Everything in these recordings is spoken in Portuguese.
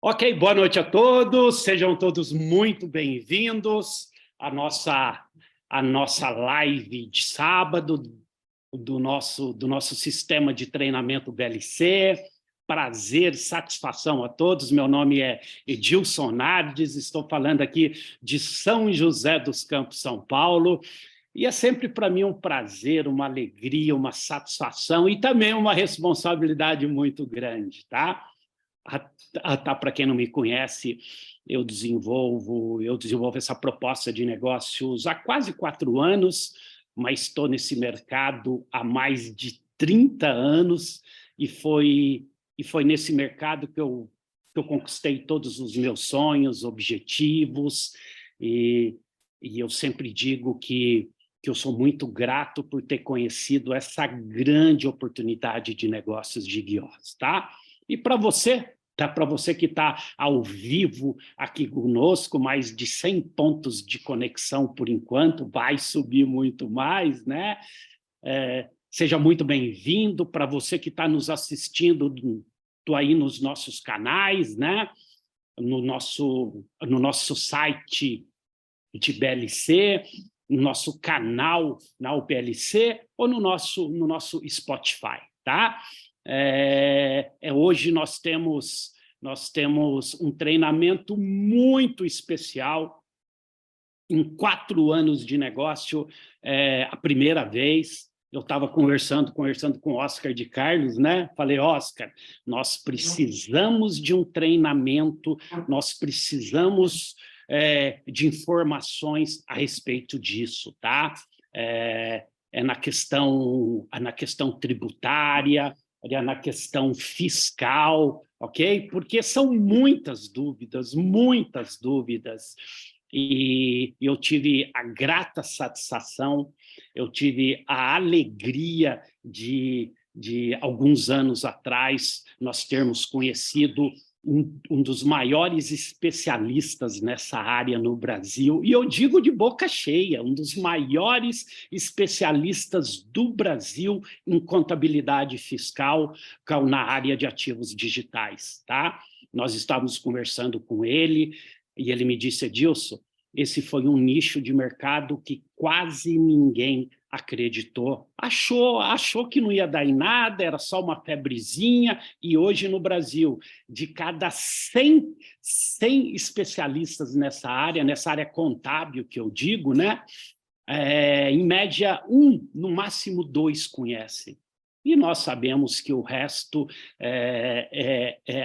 Ok, boa noite a todos, sejam todos muito bem-vindos à nossa live de sábado do nosso sistema de treinamento BLC. Prazer, satisfação a todos, meu nome é Edilson Nardes, estou falando aqui de São José dos Campos, São Paulo, e é sempre para mim um prazer, uma alegria, uma satisfação e também uma responsabilidade muito grande, tá? Para quem não me conhece, eu desenvolvo essa proposta de negócios há quase 4 anos, mas estou nesse mercado há mais de 30 anos e foi nesse mercado que eu conquistei todos os meus sonhos, objetivos, e eu sempre digo que eu sou muito grato por ter conhecido essa grande oportunidade de negócios de guiós, tá? E para você, tá? Para você que está ao vivo aqui conosco, mais de 100 pontos de conexão por enquanto, vai subir muito mais, né? Seja muito bem-vindo. Para você que está nos assistindo aí nos nossos canais, né? No nosso site de BLC, no nosso canal na UPLC ou no nosso Spotify, tá? Hoje nós temos um treinamento muito especial. Em 4 anos de negócio, a primeira vez, eu estava conversando com o Oscar de Carlos, né? Falei, Oscar, nós precisamos de um treinamento, nós precisamos de informações a respeito disso, tá? Na questão tributária, na questão fiscal, ok? Porque são muitas dúvidas, e eu tive a grata satisfação, eu tive a alegria de alguns anos atrás, nós termos conhecido um dos maiores especialistas nessa área no Brasil, e eu digo de boca cheia, um dos maiores especialistas do Brasil em contabilidade fiscal na área de ativos digitais, tá? Nós estávamos conversando com ele, e ele me disse, Edilson, esse foi um nicho de mercado que quase ninguém acreditou. Achou que não ia dar em nada, era só uma febrezinha, e hoje no Brasil, de cada 100 especialistas nessa área contábil que eu digo, né? Em média, no máximo 2 conhecem. E nós sabemos que o resto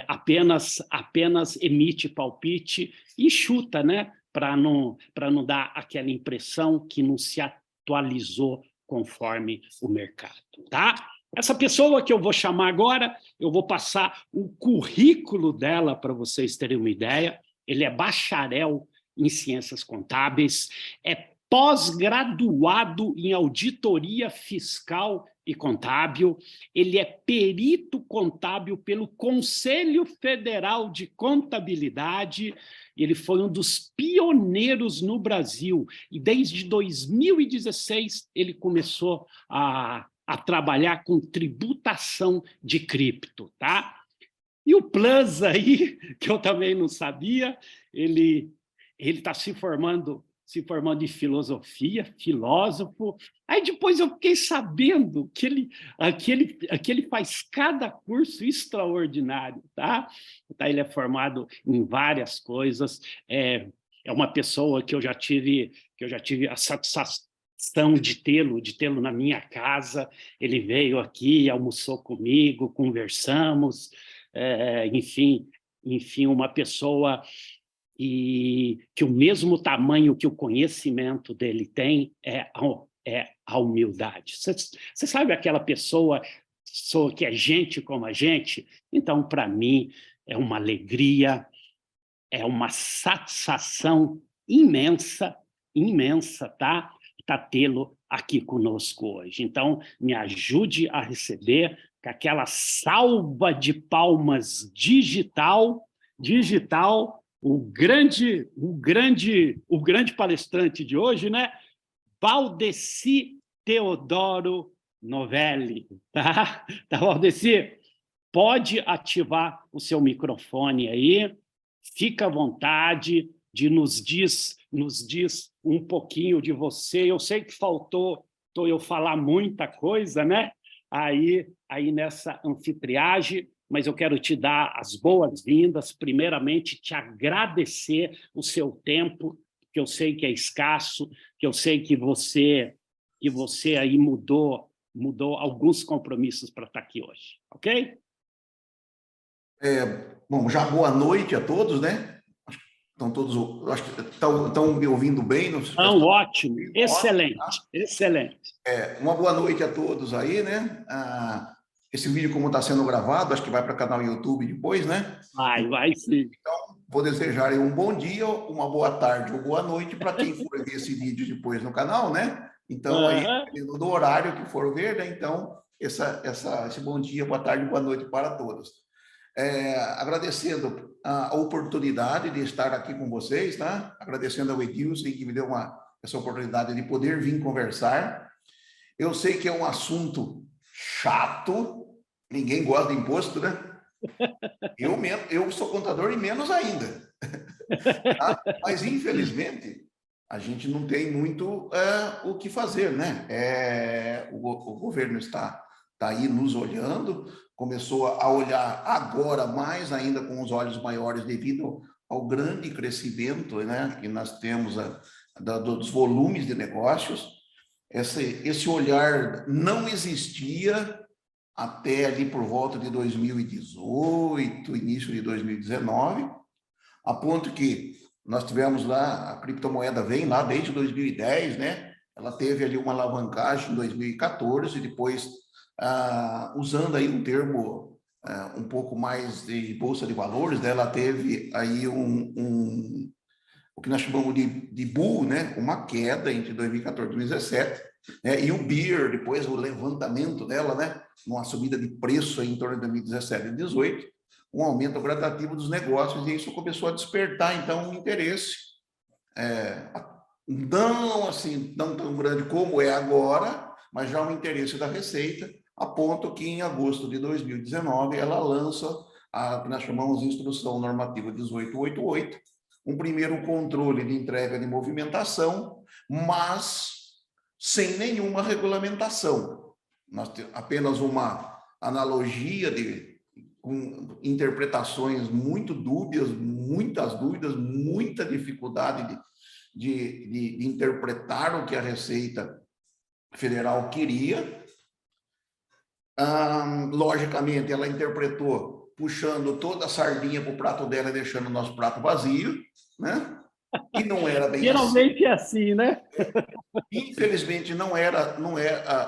apenas emite palpite e chuta, né? Para não dar aquela impressão que não se atualizou conforme o mercado, tá? Essa pessoa que eu vou chamar agora, eu vou passar o currículo dela para vocês terem uma ideia. Ele é bacharel em ciências contábeis, é pós-graduado em auditoria fiscal e contábil, ele é perito contábil pelo Conselho Federal de Contabilidade, ele foi um dos pioneiros no Brasil, e desde 2016 ele começou a trabalhar com tributação de cripto, tá? E o Plus aí, que eu também não sabia, ele está se formando em filosofia, filósofo. Aí depois eu fiquei sabendo que ele faz cada curso extraordinário, tá? Ele é formado em várias coisas, é uma pessoa que eu já tive a satisfação de tê-lo na minha casa. Ele veio aqui, almoçou comigo, conversamos, enfim, uma pessoa que o mesmo tamanho que o conhecimento dele tem é a humildade. Você sabe aquela pessoa que é gente como a gente? Então, para mim, é uma alegria, é uma satisfação imensa, tá? Tê-lo aqui conosco hoje. Então, me ajude a receber com aquela salva de palmas digital, o grande palestrante de hoje, né? Valdeci Teodoro Novelli, tá? Valdeci, pode ativar o seu microfone aí. fica à vontade de nos diz um pouquinho de você. Eu sei que faltou eu falar muita coisa, né? Aí nessa anfitriagem, mas eu quero te dar as boas-vindas, primeiramente te agradecer o seu tempo, que eu sei que é escasso, que eu sei que você aí mudou alguns compromissos para estar aqui hoje, ok? Bom, já boa noite a todos, né? Estão todos, acho que estão me ouvindo bem? Não sei se Então, ótimo, ouvindo, excelente, ótimo, tá? excelente. Uma boa noite a todos aí, né? Esse vídeo, como está sendo gravado, acho que vai para o canal YouTube depois, né? Vai sim. Então, vou desejar aí um bom dia, uma boa tarde ou boa noite para quem for ver esse vídeo depois no canal, né? Então, aí, dependendo do horário que for ver, né? Então, esse bom dia, boa tarde, boa noite para todos. Agradecendo a oportunidade de estar aqui com vocês, tá? Agradecendo ao Edilson que me deu essa oportunidade de poder vir conversar. Eu sei que é um assunto chato, ninguém gosta de imposto, né? Eu sou contador e menos ainda. Tá? Mas, infelizmente, a gente não tem muito o que fazer, né? O governo está aí nos olhando, começou a olhar agora mais ainda com os olhos maiores devido ao grande crescimento, né, que nós temos dos volumes de negócios. Esse olhar não existia até ali por volta de 2018, início de 2019, a ponto que nós tivemos lá, a criptomoeda vem lá desde 2010, né? Ela teve ali uma alavancagem em 2014, depois, usando aí um termo um pouco mais de bolsa de valores, né? Ela teve aí o que nós chamamos de bull, né? Uma queda entre 2014 e 2017, né? E o bear, depois o levantamento dela, né? Uma subida de preço aí em torno de 2017 e 2018, um aumento gradativo dos negócios, e isso começou a despertar, então, um interesse, não assim, não tão grande como é agora, mas já um interesse da Receita, a ponto que, em agosto de 2019, ela lança a que nós chamamos de Instrução Normativa 1888, um primeiro controle de entrega de movimentação, mas sem nenhuma regulamentação. Nós temos apenas uma analogia com interpretações muito dúbias, muitas dúvidas, muita dificuldade de interpretar o que a Receita Federal queria. Logicamente, ela interpretou puxando toda a sardinha para o prato dela e deixando o nosso prato vazio, né? E não era bem Geralmente é assim, né? Infelizmente, não era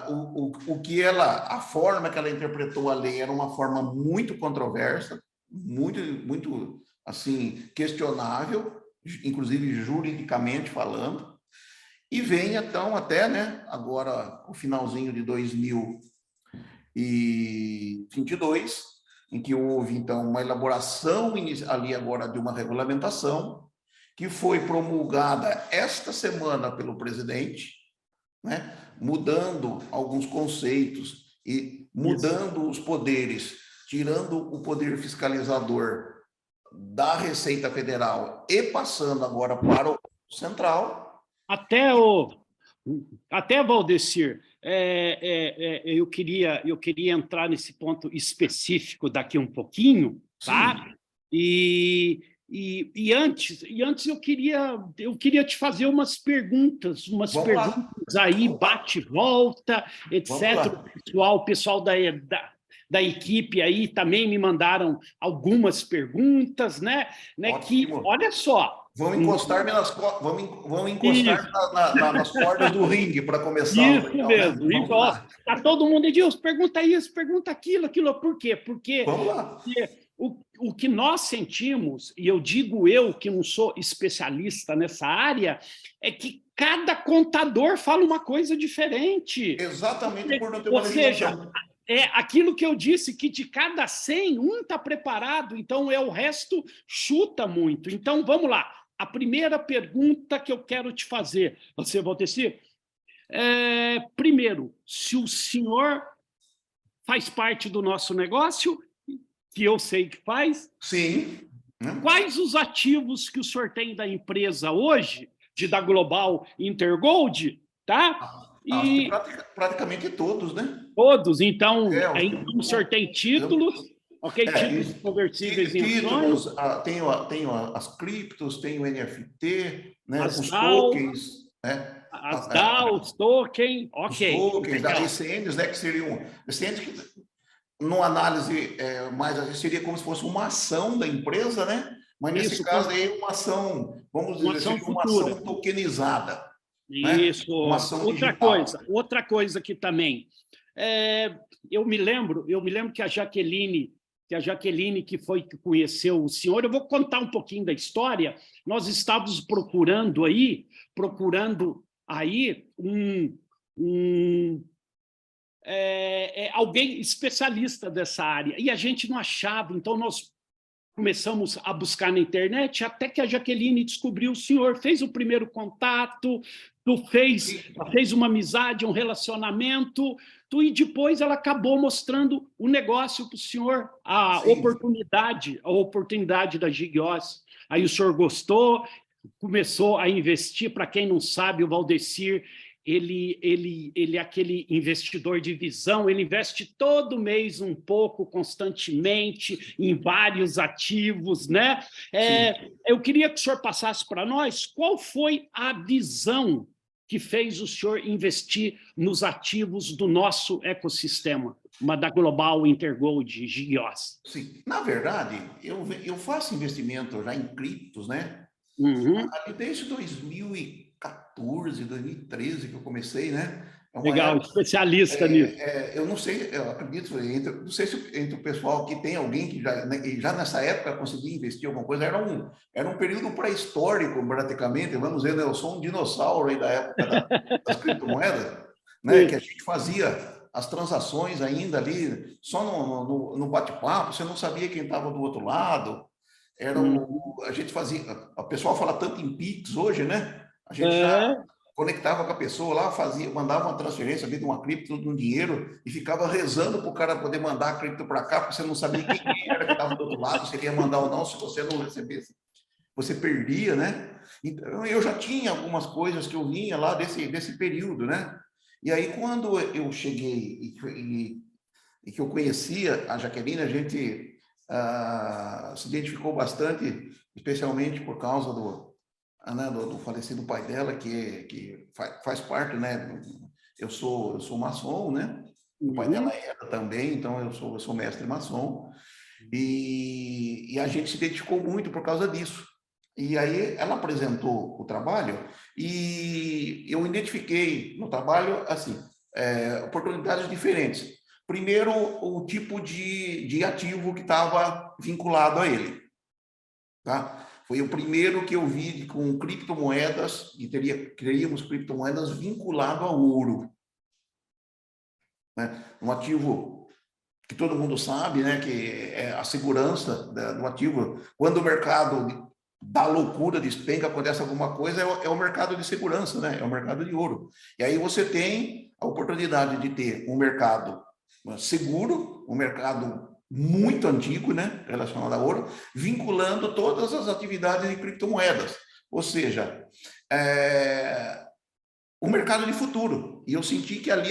o que ela, a forma que ela interpretou a lei era uma forma muito controversa, muito assim, questionável, inclusive juridicamente falando, e vem então até, né, agora o finalzinho de 2022, em que houve então uma elaboração ali agora de uma regulamentação que foi promulgada esta semana pelo presidente, né? Mudando alguns conceitos e mudando os poderes, tirando o poder fiscalizador da Receita Federal e passando agora para o Central. Até Valdecir, eu queria entrar nesse ponto específico daqui um pouquinho, tá? Sim. E antes eu queria te fazer umas perguntas aí, bate-volta, etc. O pessoal da equipe aí também me mandaram algumas perguntas, né? Que, olha só. Vamos encostar nas cordas do ringue para começar. Isso então, mesmo. Né? Tá todo mundo, Edilson, pergunta isso, pergunta aquilo. Por quê? Porque o que nós sentimos, e eu digo eu que não sou especialista nessa área, é que cada contador fala uma coisa diferente. Exatamente por não ter uma legislação. Ou seja, é aquilo que eu disse, que de cada 100, um está preparado, então o resto chuta muito. Então, vamos lá. A primeira pergunta que eu quero te fazer, você, Valdecir, primeiro, se o senhor faz parte do nosso negócio, que eu sei que faz. Sim. Quais os ativos que o senhor tem da empresa hoje, da Global Intergold, tá? Acho que praticamente todos, né? Todos. Então, o senhor tem títulos, ok? Títulos Isso. conversíveis em Títulos, ações. tenho as criptos, tenho o NFT, né? As Os DAO, tokens, né? as DAO, os tokens, Os ok. tokens, da ECNs, né? Que seriam ECNs que, numa análise mais seria como se fosse uma ação da empresa, né? Mas nesse caso aí uma ação, vamos dizer, ação seria uma futura. ação tokenizada, né? Isso. Uma ação digital. Outra coisa que também eu me lembro que a Jaqueline, que foi que conheceu o senhor, eu vou contar um pouquinho da história. Nós estávamos procurando aí alguém especialista dessa área, e a gente não achava, então nós começamos a buscar na internet, até que a Jaqueline descobriu o senhor, fez o primeiro contato, fez uma amizade, um relacionamento, e depois ela acabou mostrando o negócio para o senhor, a oportunidade da Gigiós. Aí o senhor gostou, começou a investir. Para quem não sabe, o Valdecir, ele é aquele investidor de visão, ele investe todo mês um pouco, constantemente, em vários ativos, né? Eu queria que o senhor passasse para nós qual foi a visão que fez o senhor investir nos ativos do nosso ecossistema, da Global Intergold Gigiós. Sim, na verdade, eu faço investimento já em criptos, né? Desde 2014, 2013 que eu comecei, né? Legal, especialista nisso. Eu não sei, eu acredito, não sei se entre o pessoal que tem alguém que já nessa época conseguia investir alguma coisa, era um período pré-histórico, praticamente, vamos dizer, né? Eu sou um dinossauro aí da época das criptomoedas, né? Que a gente fazia as transações ainda ali, só no bate-papo, você não sabia quem estava do outro lado, a gente fazia, o pessoal fala tanto em Pix hoje, né? A gente já conectava com a pessoa lá, mandava uma transferência de uma cripto, de um dinheiro, e ficava rezando para o cara poder mandar a cripto para cá, porque você não sabia quem era que estava do outro lado, se ele ia mandar ou não. Se você não recebesse, você perdia, né? Então, eu já tinha algumas coisas que eu vinha lá desse período, né? E aí, quando eu cheguei e que eu conhecia a Jaqueline, a gente se identificou bastante, especialmente por causa do falecido pai dela, que faz parte, né? Eu sou maçom, né? O pai dela era também, então eu sou mestre maçom, e a gente se identificou muito por causa disso. E aí ela apresentou o trabalho e eu identifiquei no trabalho assim oportunidades diferentes. Primeiro, o tipo de ativo que estava vinculado a ele, tá? Foi o primeiro que eu vi com criptomoedas, e teríamos criptomoedas vinculado ao ouro, né? Um ativo que todo mundo sabe, né? Que é a segurança do ativo. Quando o mercado dá loucura, despenca, acontece alguma coisa, é o mercado de segurança, né? É o mercado de ouro. E aí você tem a oportunidade de ter um mercado seguro, um mercado muito antigo, né, relacionado a ouro, vinculando todas as atividades de criptomoedas, ou seja, o mercado de futuro. E eu senti que ali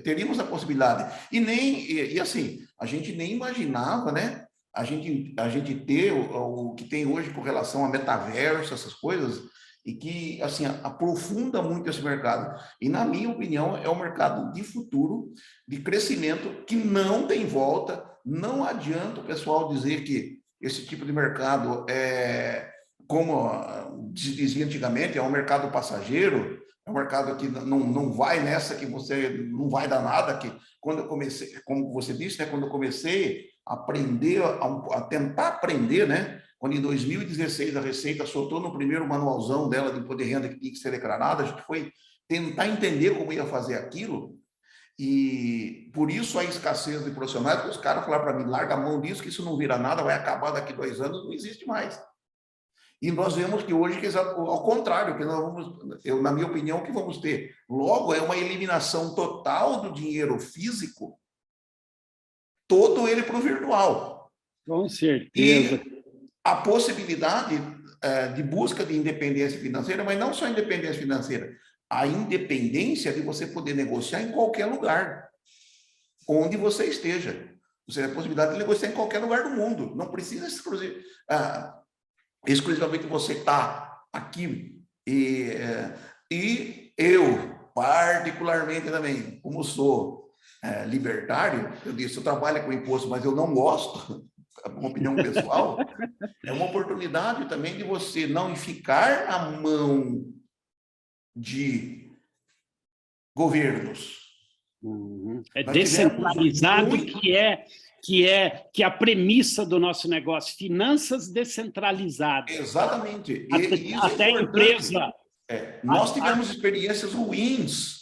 teríamos a possibilidade. E assim, a gente nem imaginava, né, a gente ter o que tem hoje com relação a metaverso, essas coisas, e que, assim, aprofunda muito esse mercado. E, na minha opinião, é um mercado de futuro, de crescimento, que não tem volta. Não adianta o pessoal dizer que esse tipo de mercado como se dizia antigamente, é um mercado passageiro, é um mercado que não vai nessa, que você não vai dar nada, que quando eu comecei, como você disse, né, quando eu comecei a aprender, a tentar aprender, né, quando em 2016 a Receita soltou no primeiro manualzão dela de imposto de renda que tinha que ser declarada, a gente foi tentar entender como ia fazer aquilo, e por isso a escassez de profissionais, porque os caras falaram para mim, larga a mão disso, que isso não vira nada, vai acabar daqui 2 anos, não existe mais. E nós vemos que hoje, ao contrário, que nós na minha opinião, que vamos ter, logo, é uma eliminação total do dinheiro físico, todo ele para o virtual. Com certeza. a possibilidade de busca de independência financeira, mas não só independência financeira, a independência de você poder negociar em qualquer lugar, onde você esteja. Você tem a possibilidade de negociar em qualquer lugar do mundo. Não precisa exclusivamente você estar aqui. E eu, particularmente também, como sou libertário, eu disse, eu trabalho com imposto, mas eu não gosto, é uma opinião pessoal, é uma oportunidade também de você não ficar na mão de governos. É descentralizado, muito... que é a premissa do nosso negócio, finanças descentralizadas. Exatamente. Até a empresa. Nós tivemos experiências ruins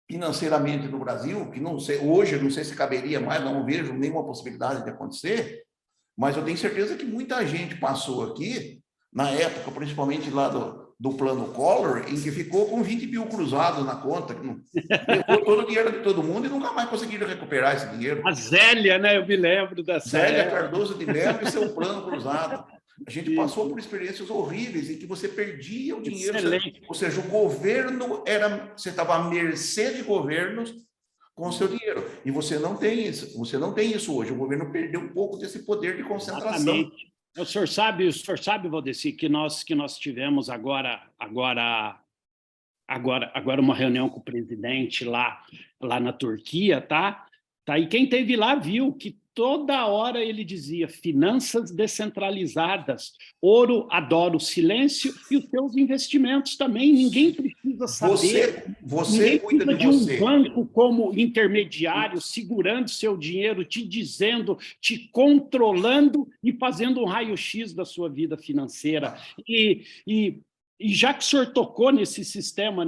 financeiramente no Brasil, que não sei, hoje não sei se caberia mais, não vejo nenhuma possibilidade de acontecer, mas eu tenho certeza que muita gente passou aqui, na época, principalmente lá do plano Collor, em que ficou com 20 mil cruzados na conta, que levou todo o dinheiro de todo mundo e nunca mais conseguiram recuperar esse dinheiro. A Zélia, né? Eu me lembro dessa. Zélia Cardoso de Mello e seu plano cruzado. A gente passou por experiências horríveis em que você perdia o dinheiro. Ou seja, o governo você estava à mercê de governos com o seu dinheiro. E você não tem isso. Você não tem isso hoje. O governo perdeu um pouco desse poder de concentração. Exatamente. O senhor sabe, Valdeci, que nós tivemos agora uma reunião com o presidente lá na Turquia, tá? E quem esteve lá viu que toda hora ele dizia finanças descentralizadas, ouro adora o silêncio e os seus investimentos também. Ninguém precisa saber. Você cuida de um banco como intermediário, segurando seu dinheiro, te dizendo, te controlando e fazendo um raio-x da sua vida financeira. E já que o senhor tocou nesse sistema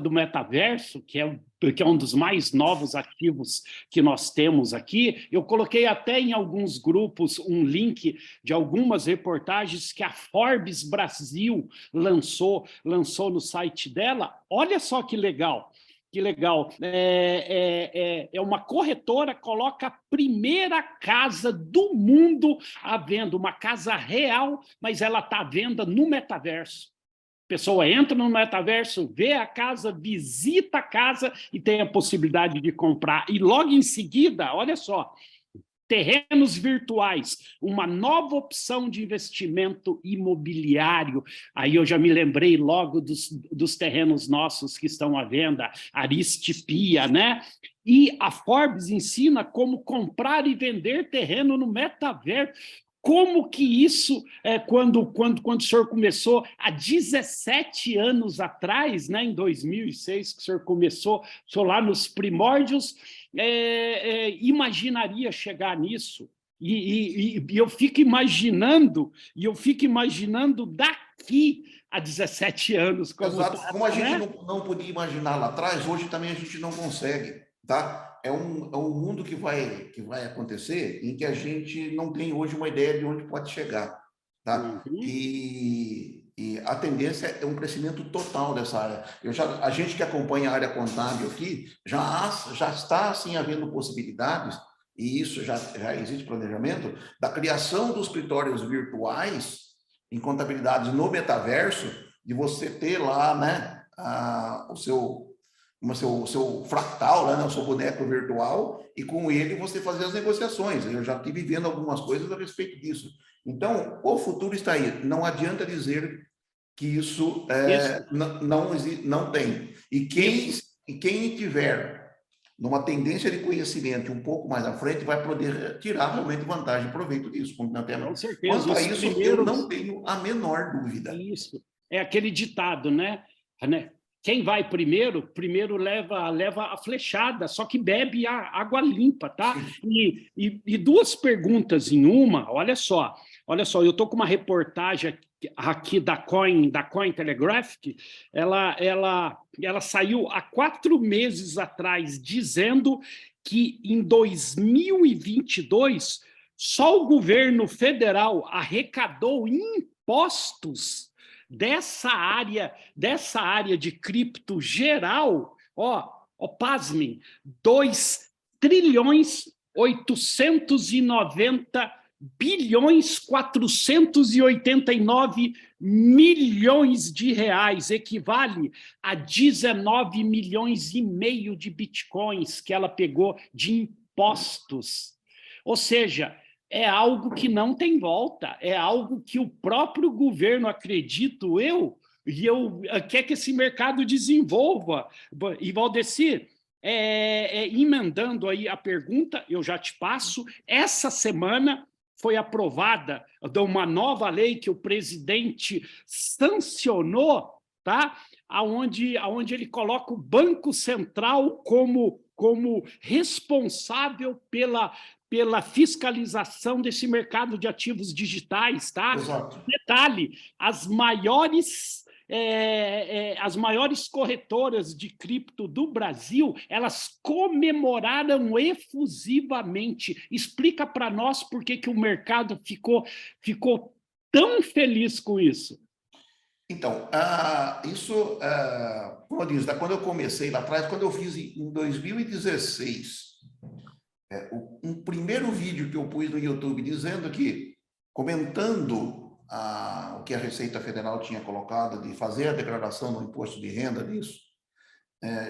do metaverso, que é um dos mais novos ativos que nós temos aqui, eu coloquei até em alguns grupos um link de algumas reportagens que a Forbes Brasil lançou no site dela. Olha só que legal. Que legal. É uma corretora, coloca a primeira casa do mundo à venda, uma casa real, mas ela está à venda no metaverso. A pessoa entra no metaverso, vê a casa, visita a casa e tem a possibilidade de comprar. E logo em seguida, olha só, terrenos virtuais, uma nova opção de investimento imobiliário. Aí eu já me lembrei logo dos terrenos nossos que estão à venda, Aristipia, né? E a Forbes ensina como comprar e vender terreno no metaverso. Como que isso, quando o senhor começou, há 17 anos atrás, né, em 2006, que o senhor começou lá nos primórdios, imaginaria chegar nisso? E eu fico imaginando daqui a 17 anos. Como a gente não podia imaginar lá atrás, hoje também a gente não consegue, tá? É um mundo que vai acontecer em que a gente não tem hoje uma ideia de onde pode chegar, tá? E a tendência é um crescimento total dessa área. A gente que acompanha a área contábil aqui, já está, assim, havendo possibilidades, e isso já existe planejamento, da criação dos escritórios virtuais em contabilidade no metaverso, de você ter lá, né, o seu fractal, né, o seu boneco virtual, e com ele você fazer as negociações. Eu já estive vendo algumas coisas a respeito disso. Então, o futuro está aí. Não adianta dizer que isso não tem. E quem tiver numa tendência de conhecimento um pouco mais à frente vai poder tirar realmente vantagem e proveito disso. Com certeza. Quanto a isso, eu não tenho a menor dúvida. Isso. É aquele ditado, né? Quem vai primeiro leva a flechada, só que bebe a água limpa, tá? E duas perguntas em uma, olha só, eu estou com uma reportagem aqui da Cointelegraph, ela saiu há 4 meses atrás, dizendo que em 2022, só o governo federal arrecadou impostos dessa área de cripto geral, pasmem, 2,890 bilhões 489 milhões de reais, equivale a 19 milhões e meio de bitcoins que ela pegou de impostos. Ou seja, é algo que não tem volta, é algo que o próprio governo, acredito eu, quer que esse mercado desenvolva. E, Valdecir, emendando aí a pergunta, eu já te passo, essa semana foi aprovada uma nova lei que o presidente sancionou, tá? Onde ele coloca o Banco Central como responsável pela fiscalização desse mercado de ativos digitais, tá? Exato. Detalhe, as maiores corretoras de cripto do Brasil, elas comemoraram efusivamente. Explica para nós por que o mercado ficou tão feliz com isso. Então, isso, como eu disse, quando eu comecei lá atrás, quando eu fiz em 2016, um primeiro vídeo que eu pus no YouTube dizendo comentando o que a Receita Federal tinha colocado de fazer a declaração no imposto de renda disso,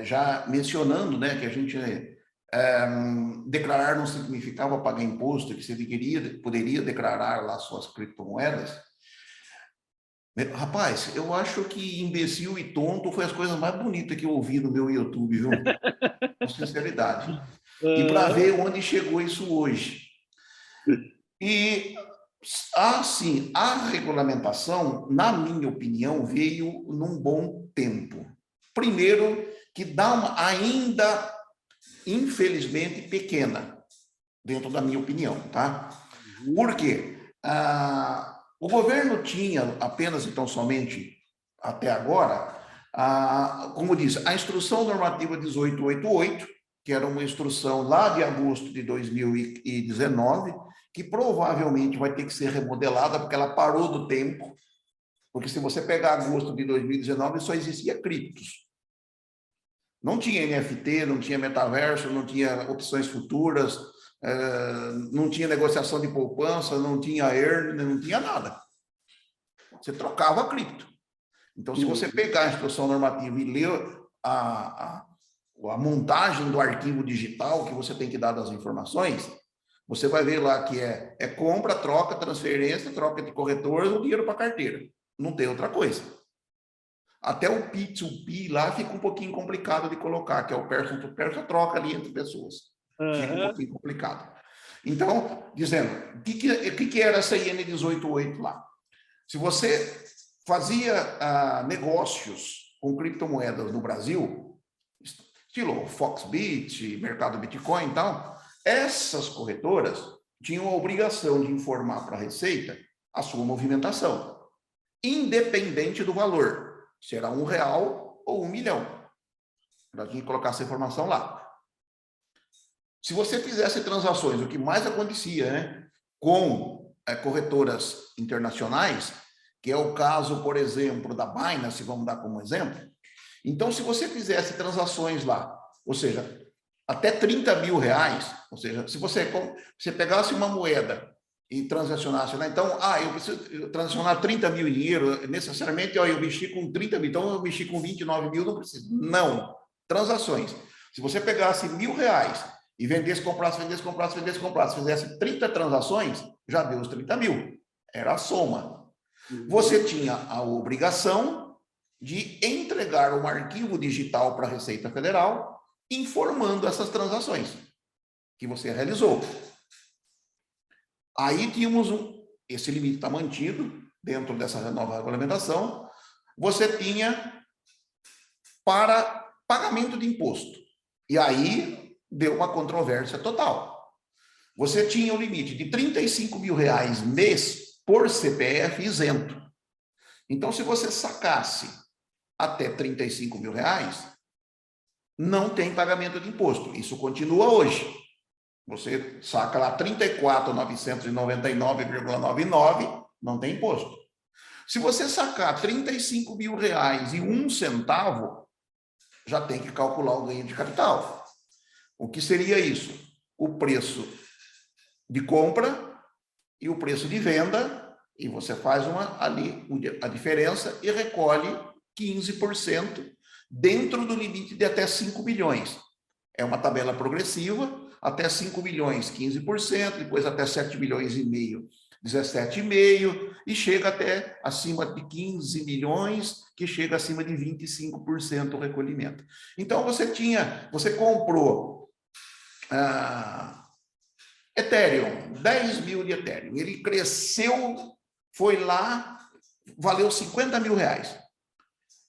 já mencionando, né, que a gente declarar não significava pagar imposto, que você poderia declarar lá suas criptomoedas. Rapaz, eu acho que imbecil e tonto foi as coisas mais bonitas que eu ouvi no meu YouTube, viu? Com sinceridade. E para ver onde chegou isso hoje. E, assim, a regulamentação, na minha opinião, veio num bom tempo. Primeiro, que dá ainda, infelizmente, pequena, dentro da minha opinião, tá? Por quê? O governo tinha apenas, então, somente, até agora, como disse, a Instrução Normativa 1888, que era uma instrução lá de agosto de 2019, que provavelmente vai ter que ser remodelada, porque ela parou do tempo, porque se você pegar agosto de 2019, só existia criptos. Não tinha NFT, não tinha metaverso, não tinha opções futuras, não tinha negociação de poupança, não tinha earn, não tinha nada. Você trocava cripto. Então, se você pegar a instrução normativa e ler a montagem do arquivo digital que você tem que dar das informações, você vai ver lá que é compra, troca, transferência, troca de corretor ou dinheiro para carteira. Não tem outra coisa. Até o P2P lá fica um pouquinho complicado de colocar, que é o person to person, troca ali entre pessoas. Fica um pouquinho complicado. Então, dizendo, o que era essa IN 188 lá? Se você fazia negócios com criptomoedas no Brasil, estilo Foxbit, mercado Bitcoin e tal, essas corretoras tinham a obrigação de informar para a Receita a sua movimentação, independente do valor, se era R$1 ou 1 milhão. Ela tinha que colocar essa informação lá. Se você fizesse transações, o que mais acontecia, né, com corretoras internacionais, que é o caso, por exemplo, da Binance, vamos dar como exemplo. Então, se você fizesse transações lá, ou seja, até R$30 mil, ou seja, se você pegasse uma moeda e transacionasse lá, então, eu preciso transacionar 30 mil em dinheiro, necessariamente, eu mexi com 30 mil, então eu mexi com 29 mil, não preciso. Não. Transações. Se você pegasse R$1.000 e vendesse, comprasse, fizesse 30 transações, já deu os 30 mil. Era a soma. Você tinha a obrigação de entregar um arquivo digital para a Receita Federal informando essas transações que você realizou. Aí tínhamos esse limite está mantido dentro dessa nova regulamentação. Você tinha para pagamento de imposto. E aí deu uma controvérsia total. Você tinha o limite de R$35 mil mês por CPF isento. Então, se você sacasse até R$35 mil, não tem pagamento de imposto. Isso continua hoje. Você saca lá 34.999,99, não tem imposto. Se você sacar R$35 mil e 1 centavo, já tem que calcular o ganho de capital. O que seria isso? O preço de compra e o preço de venda, e você faz ali a diferença e recolhe 15% dentro do limite de até 5 milhões. É uma tabela progressiva, até 5 milhões, 15%, depois até 7 milhões e meio, 17,5%, e chega até acima de 15 milhões, que chega acima de 25% o recolhimento. Então, você comprou Ethereum, 10 mil de Ethereum, ele cresceu, foi lá, valeu 50 mil reais.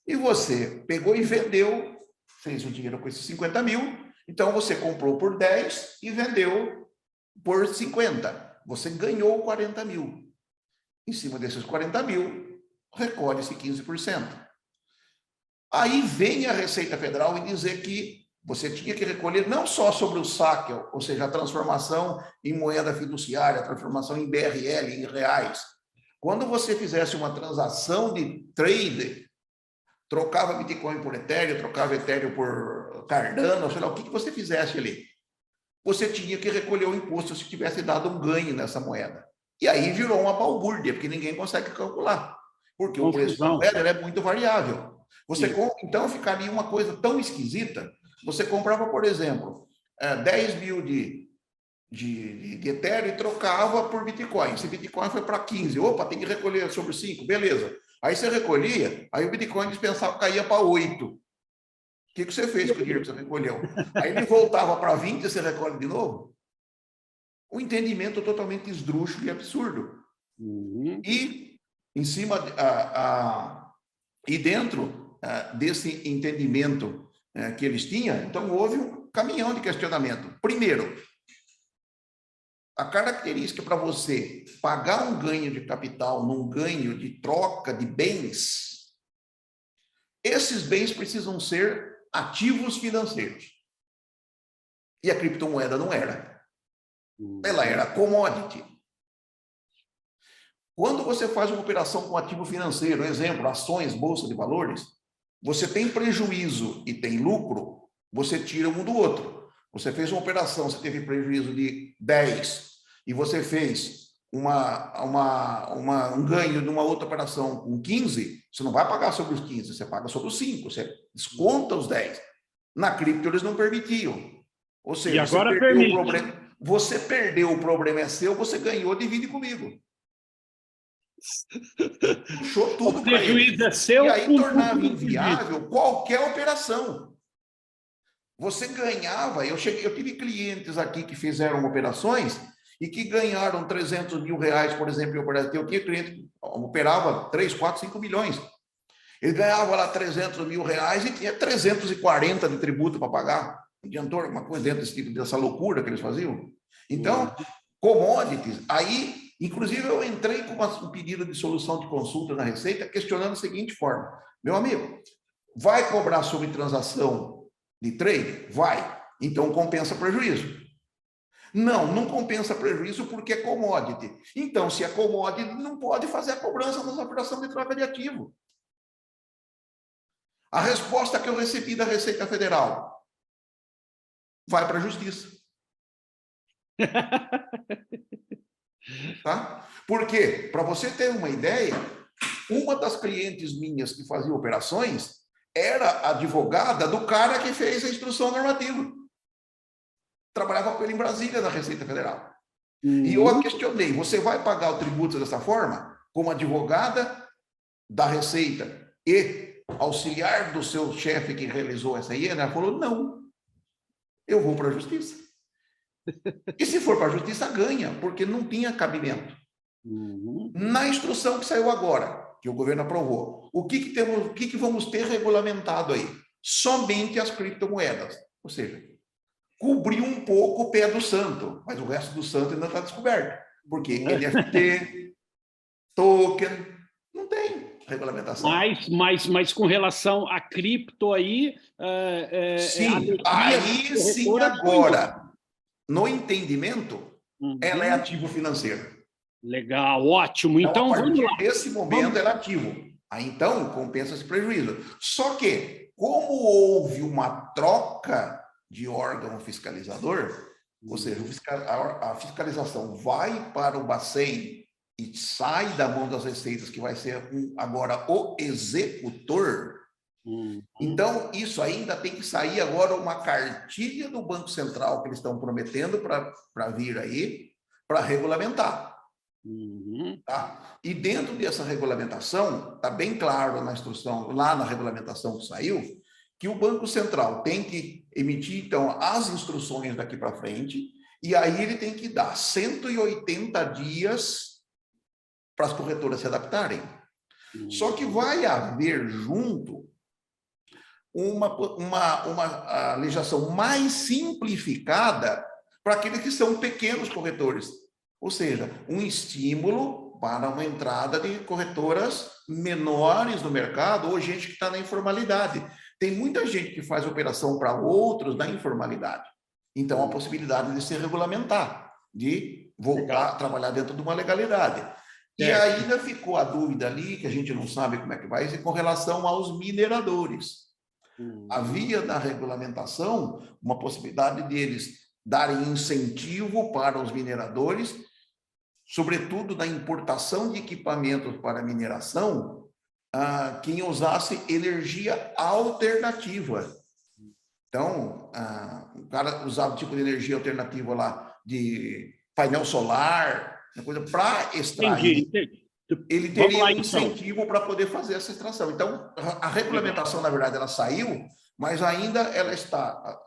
E você pegou e vendeu, fez o dinheiro com esses 50 mil, então você comprou por 10 e vendeu por 50. Você ganhou 40 mil. Em cima desses 40 mil, recolhe-se 15%. Aí vem a Receita Federal e dizer que você tinha que recolher não só sobre o saque, ou seja, a transformação em moeda fiduciária, a transformação em BRL, em reais. Quando você fizesse uma transação de trade, trocava Bitcoin por Ethereum, trocava Ethereum por Cardano, sei lá, o que você fizesse ali, você tinha que recolher o imposto se tivesse dado um ganho nessa moeda. E aí virou uma balbúrdia, porque ninguém consegue calcular, porque o preço da moeda é muito variável. Então ficaria uma coisa tão esquisita. Você comprava, por exemplo, 10 mil de Ethereum e trocava por Bitcoin. Se Bitcoin foi para 15, opa, tem que recolher sobre 5, beleza. Aí você recolhia, aí o Bitcoin dispensava, caía para 8. O que você fez com o dinheiro que você recolheu? Aí ele voltava para 20 e você recolhe de novo? Um entendimento totalmente esdrúxulo e absurdo. E em cima e dentro desse entendimento que eles tinham, então houve um caminhão de questionamento. Primeiro, a característica para você pagar um ganho de capital num ganho de troca de bens, esses bens precisam ser ativos financeiros. E a criptomoeda não era. Ela era commodity. Quando você faz uma operação com ativo financeiro, exemplo, ações, bolsa de valores, você tem prejuízo e tem lucro, você tira um do outro. Você fez uma operação, você teve prejuízo de 10 e você fez um ganho numa outra operação com 15, você não vai pagar sobre os 15, você paga sobre os 5, você desconta os 10. Na cripto eles não permitiam. Ou seja, e agora permite. Você perdeu, o problema é seu, você ganhou, divide comigo. Puxou tudo para ele. É seu, e aí tornava inviável qualquer operação. Você ganhava, eu tive clientes aqui que fizeram operações e que ganharam 300 mil reais, por exemplo, em operação. Eu tinha cliente que operava 3, 4, 5 milhões. Ele ganhava lá 300 mil reais e tinha 340 de tributo para pagar. Adiantou alguma coisa dentro dessa loucura que eles faziam? Então, commodities, aí, inclusive eu entrei com um pedido de solução de consulta na Receita, questionando da seguinte forma: meu amigo, vai cobrar sobre transação de trade? Vai. Então compensa prejuízo. Não compensa prejuízo porque é commodity. Então, se é commodity, não pode fazer a cobrança nas operações de troca de ativo. A resposta que eu recebi da Receita Federal: vai para a Justiça. Tá? Por quê? Para você ter uma ideia, uma das clientes minhas que fazia operações era advogada do cara que fez a instrução normativa. Trabalhava com ele em Brasília, na Receita Federal. E eu a questionei: você vai pagar o tributo dessa forma? Como advogada da Receita e auxiliar do seu chefe que realizou essa hiena? Ela falou: não, eu vou para a Justiça. E se for para a Justiça, ganha, porque não tinha cabimento. Na instrução que saiu agora, que o governo aprovou, o que vamos ter regulamentado aí? Somente as criptomoedas. Ou seja, cobriu um pouco o pé do santo, mas o resto do santo ainda está descoberto. Porque NFT, token, não tem regulamentação. Mas com relação a cripto aí... sim, aí sim agora... No entendimento, ela é ativo financeiro. Legal, ótimo. Então, a partir desse momento, ela é ativo. Aí, então, compensa esse prejuízo. Só que, como houve uma troca de órgão fiscalizador, Ou seja, a fiscalização vai para o Bacen e sai da mão das receitas, que vai ser agora o executor. Então, isso ainda tem que sair agora uma cartilha do Banco Central que eles estão prometendo para vir aí, para regulamentar. Tá? E dentro dessa regulamentação, está bem claro na instrução, lá na regulamentação que saiu, que o Banco Central tem que emitir, então, as instruções daqui para frente, e aí ele tem que dar 180 dias para as corretoras se adaptarem. Só que vai haver junto uma legislação mais simplificada para aqueles que são pequenos corretores. Ou seja, um estímulo para uma entrada de corretoras menores no mercado ou gente que está na informalidade. Tem muita gente que faz operação para outros na informalidade. Então, a possibilidade de se regulamentar, de voltar a trabalhar dentro de uma legalidade. E ainda ficou a dúvida ali, que a gente não sabe como é que vai ser, com relação aos mineradores. Havia na regulamentação uma possibilidade deles darem incentivo para os mineradores, sobretudo na importação de equipamentos para mineração, quem usasse energia alternativa. Então, o cara usava o tipo de energia alternativa lá, de painel solar, coisa para extrair. Entendi. Ele teria um incentivo para poder fazer essa extração. Então, a regulamentação, na verdade, ela saiu, mas ainda ela está...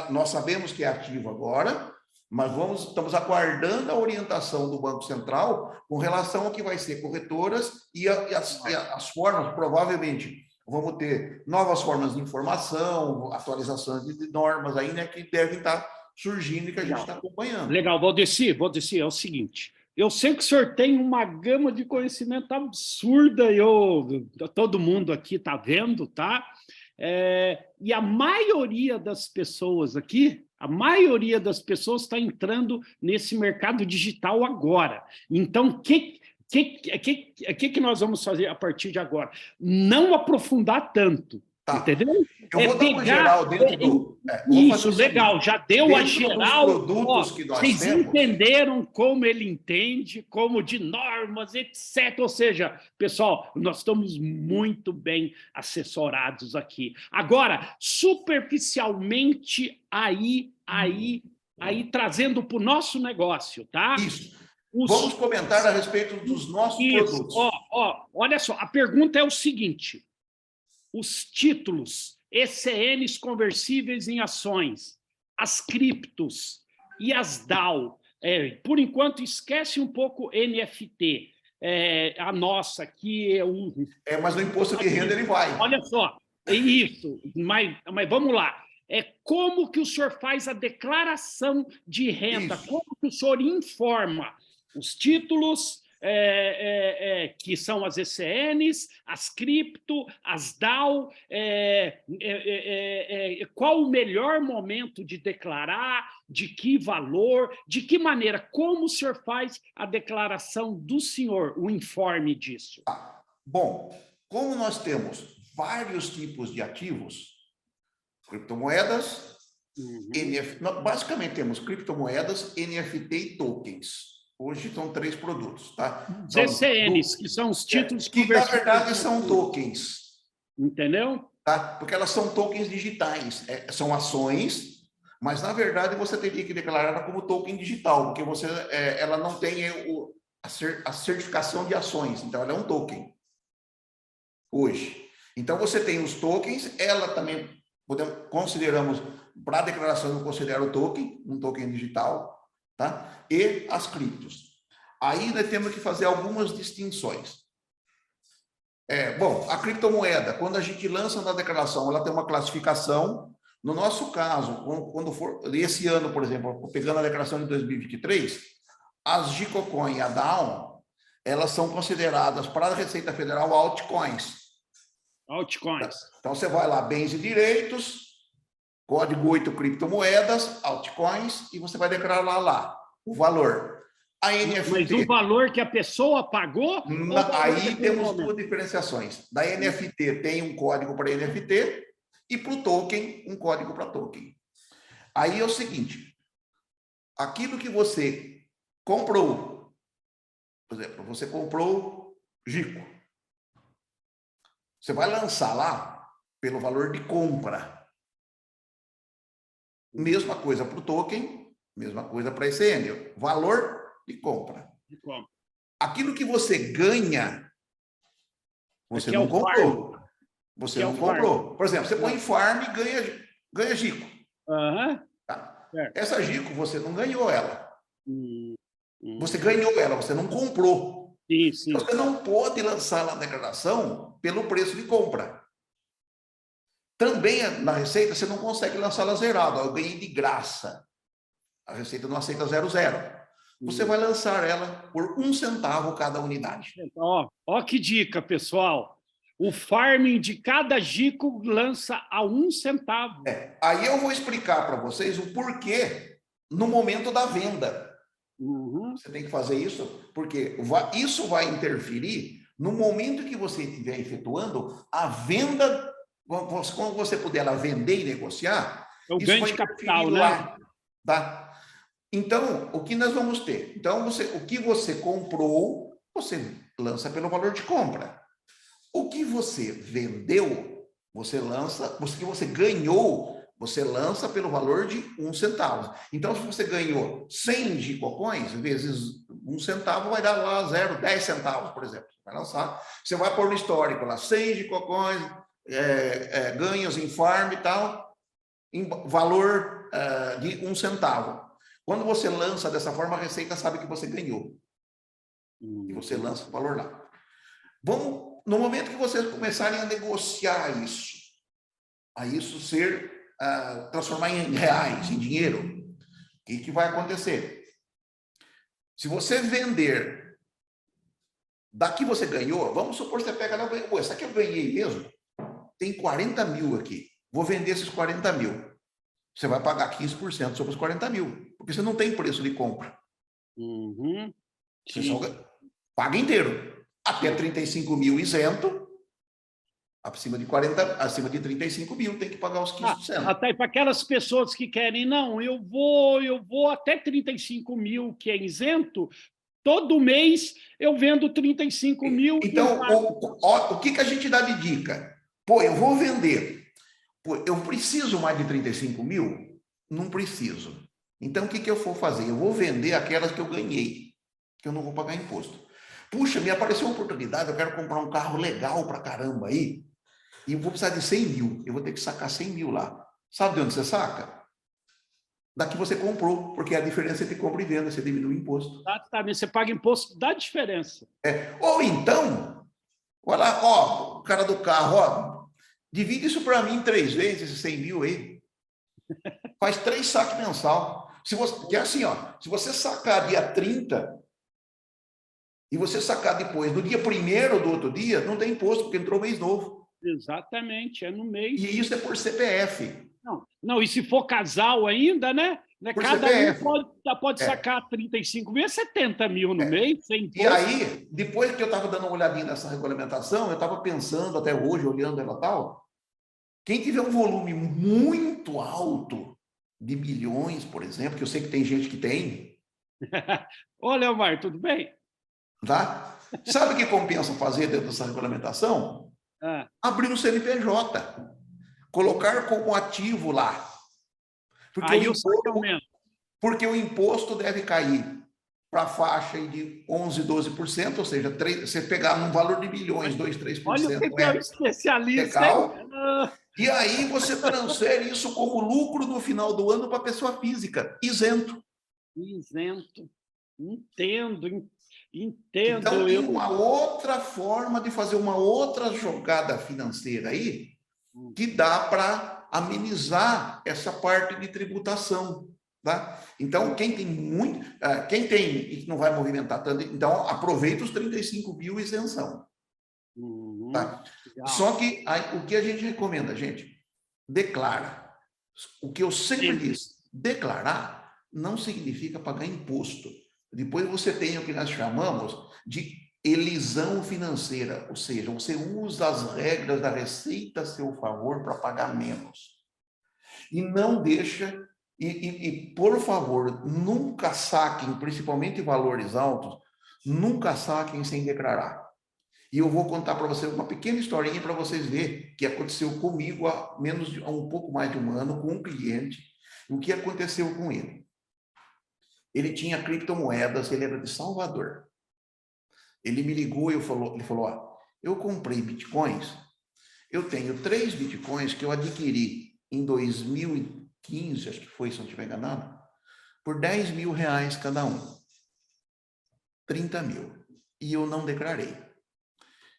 nós sabemos que é ativa agora, mas estamos aguardando a orientação do Banco Central com relação ao que vai ser corretoras e as formas, provavelmente, vamos ter novas formas de informação, atualizações de normas aí, né, que devem estar surgindo e que a gente está acompanhando. Legal, Valdeci, é o seguinte, eu sei que o senhor tem uma gama de conhecimento absurda, todo mundo aqui está vendo, tá? E a maioria das pessoas aqui, está entrando nesse mercado digital agora. Então, o que nós vamos fazer a partir de agora? Não aprofundar tanto, entendeu? Eu vou dar uma geral dentro do... Isso, legal, já deu a geral. Produtos que nós vocês temos. Entenderam como ele entende, como de normas, etc. Ou seja, pessoal, nós estamos muito bem assessorados aqui. Agora, superficialmente, aí trazendo para o nosso negócio, tá? Isso. Vamos comentar a respeito dos nossos produtos. Olha só, a pergunta é o seguinte: os títulos ECNs conversíveis em ações, as criptos e as DAO, por enquanto esquece um pouco NFT, a nossa aqui mas no imposto de renda ele vai. Olha só, isso, mas vamos lá. Como que o senhor faz a declaração de renda? Isso. Como que o senhor informa os títulos, que são as ECNs, as cripto, as DAO, qual o melhor momento de declarar, de que valor, de que maneira, como o senhor faz a declaração do senhor, o informe disso? Bom, como nós temos vários tipos de ativos, criptomoedas, basicamente temos criptomoedas, NFT e tokens. Hoje são 3 produtos, tá? Os ECNs, que são os títulos que na verdade são tokens. Entendeu? Tá? Porque elas são tokens digitais, são ações, mas na verdade você teria que declarar ela como token digital, porque ela não tem a certificação de ações, então ela é um token hoje. Então você tem os tokens, ela também consideramos, para a declaração eu considero o token, um token digital, tá? E as criptos. Aí nós temos que fazer algumas distinções. Bom, a criptomoeda, quando a gente lança na declaração, ela tem uma classificação. No nosso caso, quando for esse ano, por exemplo, pegando a declaração de 2023, as Gicocoin e a DAO, elas são consideradas para a Receita Federal altcoins. Altcoins. Então você vai lá, bens e direitos, código 8 criptomoedas, altcoins, e você vai declarar lá o valor. A NFT. Mas o valor que a pessoa pagou? Aí temos 2 diferenciações. Da NFT tem um código para NFT e para o token, um código para token. Aí é o seguinte, aquilo que você comprou, por exemplo, você comprou Gico, você vai lançar lá pelo valor de compra. Mesma coisa para o token, mesma coisa para esse ECN, valor de compra. Aquilo que você ganha, você não comprou. Você não comprou. Por exemplo, você põe em farm e ganha Gico. Tá? Essa Gico, você não ganhou ela. Você ganhou ela, você não comprou. Sim. Você não pode lançar na declaração pelo preço de compra. Também na Receita, você não consegue lançar ela zerada. Eu ganhei de graça. A Receita não aceita 0,0. Você vai lançar ela por 1 centavo cada unidade. Ó que dica, pessoal. O farming de cada Gico lança a 1 centavo. Aí eu vou explicar para vocês o porquê no momento da venda. Você tem que fazer isso, porque isso vai interferir no momento que você estiver efetuando a venda. Quando você puder lá vender e negociar, o ganho de capital, lá, né? Tá? Então, o que nós vamos ter? Então, o que você comprou, você lança pelo valor de compra. O que você vendeu, você lança, o que você ganhou, você lança pelo valor de 1 centavo. Então, se você ganhou 100 Gicocões, vezes 1 centavo, vai dar lá 10 centavos, por exemplo. Vai lançar. Você vai pôr no histórico lá, 100 Gicocões, ganhos em farm e tal, em valor de 1 centavo. Quando você lança dessa forma, a Receita sabe que você ganhou. E você lança o valor lá. No momento que vocês começarem a negociar isso, a isso transformar em reais, em dinheiro, o que vai acontecer? Se você vender daqui você ganhou, vamos supor que você pega lá, essa aqui eu ganhei mesmo, tem 40 mil aqui, vou vender esses 40 mil. Você vai pagar 15% sobre os 40 mil, porque você não tem preço de compra. Você só paga inteiro. Até 35 mil isento, acima de 35 mil tem que pagar os 15%. Até para aquelas pessoas que querem, não, eu vou até 35 mil, que é isento, todo mês eu vendo 35 mil. Então, o que a gente dá de dica? Pô, eu vou vender. Pô, eu preciso mais de 35 mil? Não preciso. Então, o que eu vou fazer? Eu vou vender aquelas que eu ganhei, que eu não vou pagar imposto. Puxa, me apareceu uma oportunidade, eu quero comprar um carro legal pra caramba aí, e eu vou precisar de 100 mil. Eu vou ter que sacar 100 mil lá. Sabe de onde você saca? Daqui você comprou, porque a diferença entre compra e venda, você diminui o imposto. Exatamente, você paga imposto da diferença. Ou então, olha lá, o cara do carro, divide isso para mim em 3 vezes, esses 100 mil aí. Faz 3 saques mensal. Que é assim, se você sacar dia 30 e você sacar depois, no dia 1º do outro dia, não tem imposto, porque entrou mês novo. Exatamente, é no mês. E isso é por CPF. Não, e se for casal ainda, né? Por Cada CPF. um pode sacar 35 mil, 70 mil no mês, sem imposto. E aí, depois que eu estava dando uma olhadinha nessa regulamentação, eu estava pensando até hoje, olhando ela tal, quem tiver um volume muito alto de milhões, por exemplo, que eu sei que tem gente que tem. Ô, Leomar, tudo bem? Tá? Sabe o que compensa fazer dentro dessa regulamentação? Abrir o CNPJ. Colocar como ativo lá. Porque o imposto deve cair para a faixa de 11%, 12%, ou seja, você pegar num valor de bilhões, 2%, 3%. Olha o que é o especialista. Legal. E aí você transfere isso como lucro no final do ano para a pessoa física, isento. Isento. Entendo. Então, tem uma outra forma de fazer uma outra jogada financeira aí que dá para amenizar essa parte de tributação. Tá? Então, quem tem e não vai movimentar tanto, então aproveita os 35 mil isenção. Tá? Só que o que a gente recomenda, gente, declara. O que eu sempre disse, declarar não significa pagar imposto. Depois você tem o que nós chamamos de elisão financeira, ou seja, você usa as regras da Receita a seu favor para pagar menos. E não deixa Por favor, nunca saquem, principalmente valores altos, nunca saquem sem declarar. E eu vou contar para vocês uma pequena historinha para vocês verem que aconteceu comigo há um pouco mais de um ano com um cliente. O que aconteceu com ele? Ele tinha criptomoedas, ele era de Salvador. Ele me ligou e ele falou, ó, eu comprei bitcoins, eu tenho 3 bitcoins que eu adquiri em 2015, acho que foi, se não estiver enganado, por R$10.000 cada um. 30 mil. E eu não declarei.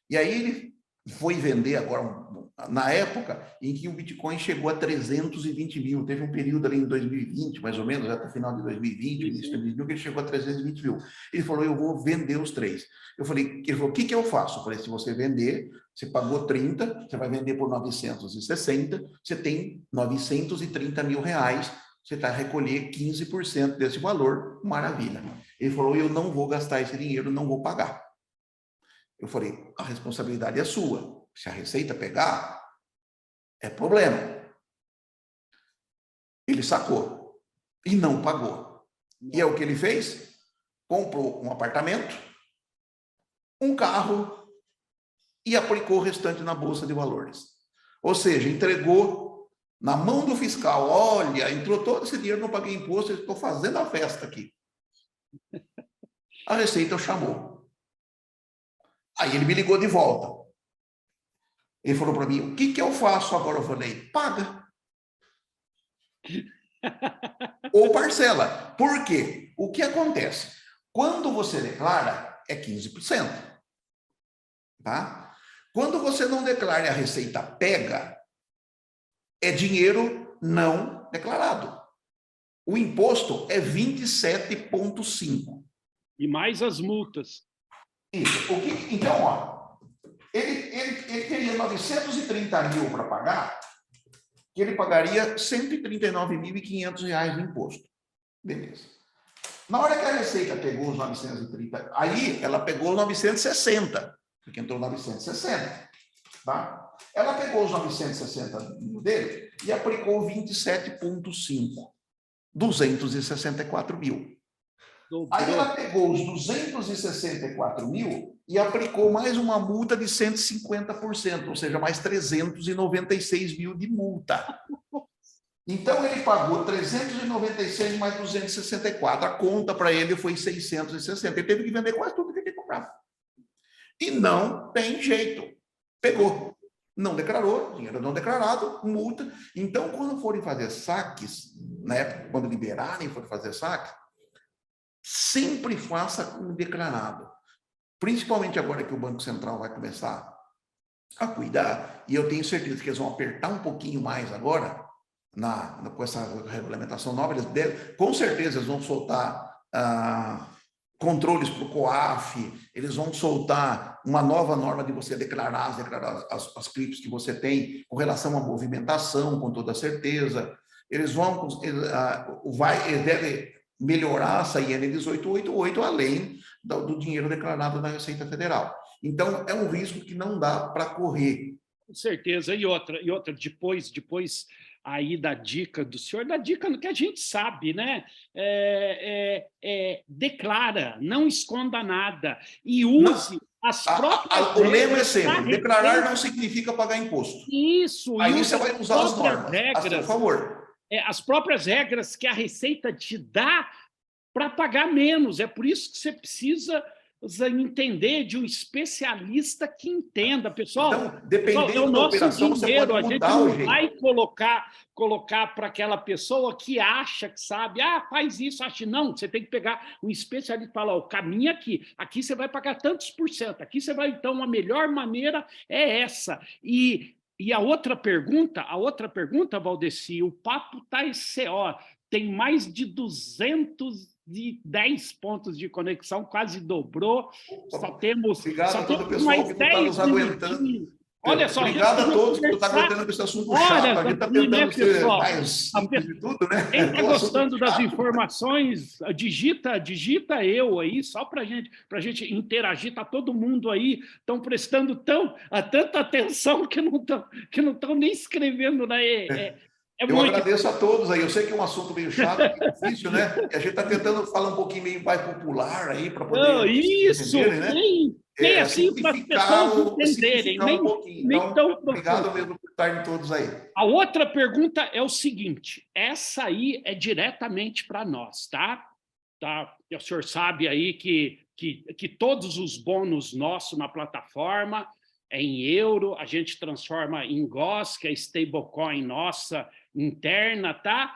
E aí ele foi vender agora, na época em que o Bitcoin chegou a 320 mil, teve um período ali em 2020, mais ou menos, até o final de 2020, início de 2021, que ele chegou a 320 mil. Ele falou, eu vou vender os 3. Ele falou, o que eu faço? Eu falei, se você vender, você pagou 30, você vai vender por 960, você tem 930 mil reais, você está a recolher 15% desse valor, maravilha. Ele falou, eu não vou gastar esse dinheiro, não vou pagar. Eu falei, a responsabilidade é sua. Se a Receita pegar, é problema. Ele sacou e não pagou. E é o que ele fez? Comprou um apartamento, um carro e aplicou o restante na Bolsa de Valores. Ou seja, entregou na mão do fiscal. Olha, entrou todo esse dinheiro, não paguei imposto, estou fazendo a festa aqui. A Receita o chamou. Aí ele me ligou de volta. Ele falou para mim, o que eu faço agora? Eu falei, paga. Ou parcela. Por quê? O que acontece? Quando você declara, é 15%. Tá? Quando você não declara e a Receita pega, é dinheiro não declarado. O imposto é 27,5%. E mais as multas. Isso. Então, ó, ele teria 930 mil para pagar, que ele pagaria R$ 139.500 de imposto. Beleza. Na hora que a Receita pegou os 930, aí ela pegou os 960, porque entrou 960, tá? Ela pegou os 960 mil dele e aplicou 27,5, 264 mil. Aí ela pegou os 264 mil e aplicou mais uma multa de 150%, ou seja, mais 396 mil de multa. Então, ele pagou 396 mais 264. A conta para ele foi 660. Ele teve que vender quase tudo que ele comprava. E não tem jeito. Pegou. Não declarou, dinheiro não declarado, multa. Então, quando forem fazer saques, na época, quando liberarem, forem fazer saques, sempre faça com declarado. Principalmente agora que o Banco Central vai começar a cuidar, e eu tenho certeza que eles vão apertar um pouquinho mais agora, com essa regulamentação nova, com certeza eles vão soltar controles para o COAF, eles vão soltar uma nova norma de você declarar as criptos que você tem com relação à movimentação, com toda certeza. Eles devem melhorar essa IN 1888, além do dinheiro declarado da Receita Federal. Então, é um risco que não dá para correr. Com certeza. E outra, depois aí da dica do senhor, da dica que a gente sabe, né? Declara, não esconda nada e use as próprias o lema é sempre, declarar não significa pagar imposto. Isso. Aí você vai usar as normas, a seu favor. As próprias regras que a Receita te dá para pagar menos. É por isso que você precisa entender de um especialista que entenda. Pessoal, então, dependendo é o da nosso operação, dinheiro, você pode mudar a gente o não jeito. vai colocar para aquela pessoa que acha que sabe, faz isso, acha. Não, você tem que pegar um especialista e falar, o caminho aqui você vai pagar tantos por cento, aqui você vai, então, a melhor maneira é essa. E a outra pergunta, Valdeci, o papo está tem mais de 210 pontos de conexão, quase dobrou. Só temos Obrigado a todo o pessoal que está nos aguentando. Olha só, obrigado a todos que estão aguentando esse assunto chato. A gente está tentando ser mais simples de tudo, né? Quem está gostando das informações, digita eu aí, só para gente interagir. Está todo mundo aí, estão prestando tanta atenção que não estão nem escrevendo, né? É Eu muito. agradeço a todos aí. Eu sei que é um assunto meio chato, meio difícil, né? E a gente está tentando falar um pouquinho meio mais popular aí, para Não, poder vocês isso, entenderem, né? bem assim para as pessoas entenderem, Simplificar um pouquinho. nem Então, tão obrigado profundo. mesmo por estarem todos aí. A outra pergunta é o seguinte, essa aí é diretamente para nós, tá? E o senhor sabe aí que todos os bônus nossos na plataforma é em euro, a gente transforma em GOS, que é stablecoin nossa interna, tá?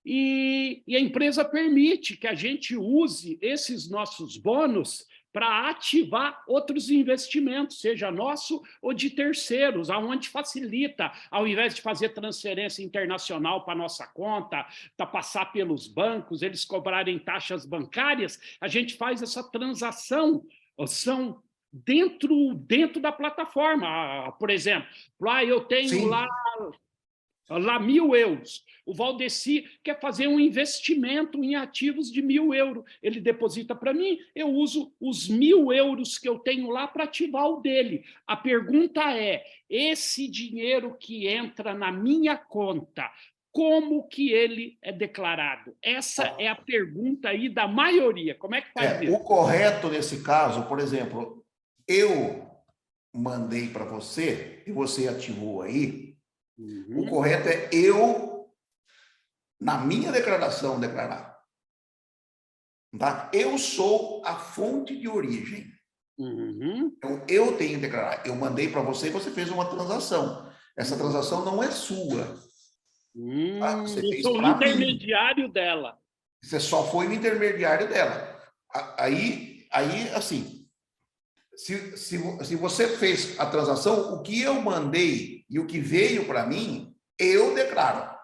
E a empresa permite que a gente use esses nossos bônus para ativar outros investimentos, seja nosso ou de terceiros, aonde facilita, ao invés de fazer transferência internacional para nossa conta, para passar pelos bancos, eles cobrarem taxas bancárias, a gente faz essa transação, são dentro da plataforma. Por exemplo, lá eu tenho Sim. lá 1.000 euros. O Valdeci quer fazer um investimento em ativos de 1.000 euros. Ele deposita para mim, eu uso os 1.000 euros que eu tenho lá para ativar o dele. A pergunta é, esse dinheiro que entra na minha conta, como que ele é declarado? Essa é a pergunta aí da maioria. Como é que faz isso? O correto nesse caso, por exemplo, eu mandei para você e você ativou aí. O correto é eu, na minha declaração, declarar. Tá? Eu sou a fonte de origem. Então, eu tenho que declarar. Eu mandei para você e você fez uma transação. Essa transação não é sua. Tá? Você Eu fez sou o para mim. intermediário dela. Você só foi o intermediário dela. Aí assim, se você fez a transação, o que eu mandei e o que veio para mim, eu declaro.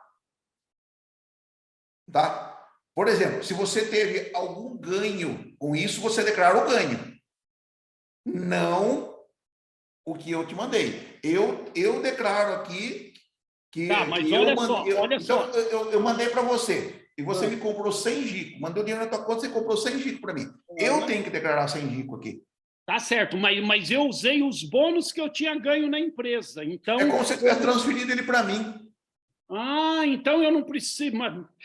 Tá? Por exemplo, se você teve algum ganho com isso, você declara o ganho. Não o que eu te mandei. Eu declaro aqui que, tá, mas que olha só, olha só. Eu mandei para você e você me comprou 100 gico. Mandou dinheiro na tua conta, você comprou 100 gico para mim. Eu tenho que declarar 100 gico aqui. Tá certo, mas eu usei os bônus que eu tinha ganho na empresa. Então, é como se você tivesse transferido ele para mim. Então eu não preciso.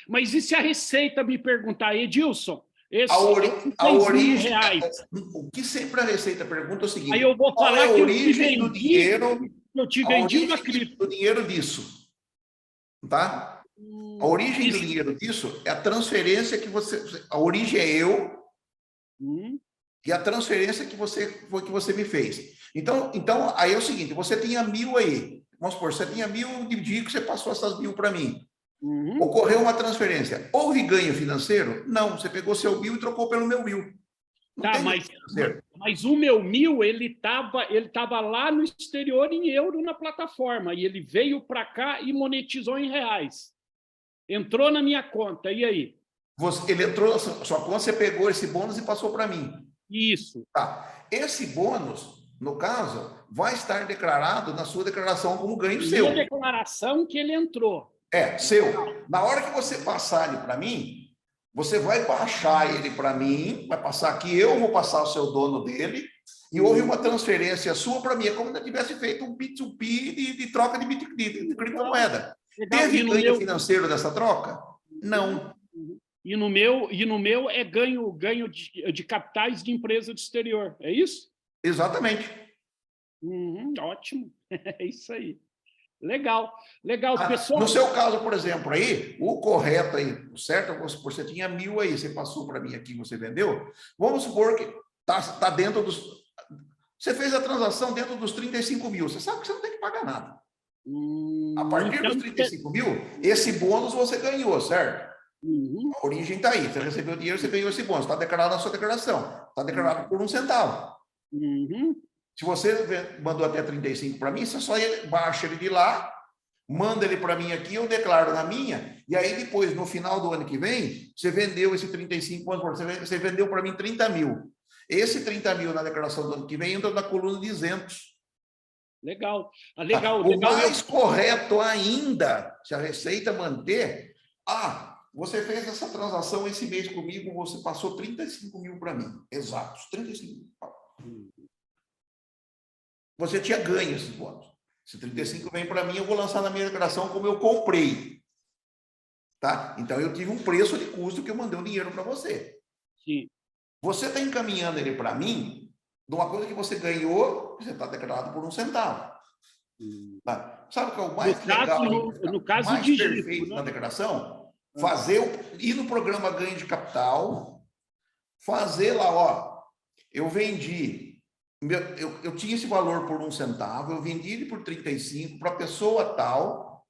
Mas e se a Receita me perguntar, Edilson, A origem, reais, o que sempre a Receita pergunta é o seguinte: aí eu vou qual falar é a que origem do dinheiro? eu te A vendi uma origem cripto. do dinheiro disso, tá? A origem do dinheiro disso é a transferência que você, a origem é eu e a transferência que você me fez. Então aí é o seguinte: você tinha 1.000 aí, vamos supor, você tinha 1.000 de dia que você passou essas 1.000 para mim. Ocorreu uma transferência. Houve ganho financeiro? Não, você pegou seu 1.000 e trocou pelo meu 1.000. Não tá, mas o meu 1.000, ele tava lá no exterior em euro na plataforma, e ele veio para cá e monetizou em reais. Entrou na minha conta, e aí? Ele entrou na sua conta, você pegou esse bônus e passou para mim. Isso. Tá. Esse bônus, no caso, vai estar declarado na sua declaração como ganho seu. Minha declaração que ele entrou. Seu. Na hora que você passar ele para mim, você vai baixar ele para mim, vai passar aqui, eu vou passar o seu dono dele, e houve uma transferência sua para mim. É como se eu tivesse feito um P2P de troca de criptomoeda. Teve ganho financeiro dessa troca? Não. E no meu é ganho de capitais de empresa do exterior, é isso? Exatamente. Ótimo, é isso aí. Legal. Pessoal. No seu caso, por exemplo, aí, o correto aí, certo? Vamos supor, você tinha 1.000 aí, você passou para mim aqui, você vendeu. Vamos supor que tá dentro dos... Você fez a transação dentro dos 35.000. Você sabe que você não tem que pagar nada. A partir dos 35.000, esse bônus você ganhou, certo? A origem está aí. Você recebeu o dinheiro, você ganhou esse bônus. Está declarado na sua declaração. Está declarado por 1 centavo. Se você mandou até 35 para mim, você só baixa ele de lá, manda ele para mim aqui, eu declaro na minha, e aí depois, no final do ano que vem, você vendeu esse 35, você vendeu para mim 30.000. Esse 30.000 na declaração do ano que vem entra na coluna de isentos. Legal. O mais correto ainda, se a Receita manter, você fez essa transação esse mês comigo, você passou 35.000 para mim. Exatos, 35.000. Você tinha ganho esses bônus. Se 35 vem para mim, eu vou lançar na minha declaração como eu comprei. tá? Então, eu tive um preço de custo que eu mandei o dinheiro para você. Sim. Você está encaminhando ele para mim de uma coisa que você ganhou, você está declarado por 1 centavo. Tá? Sabe o que é o mais legal, No o caso mais de giro, perfeito na né? declaração? Ir no programa ganho de capital, fazer lá, ó, eu vendi, eu tinha esse valor por 1 centavo, eu vendi ele por 35 para a pessoa tal,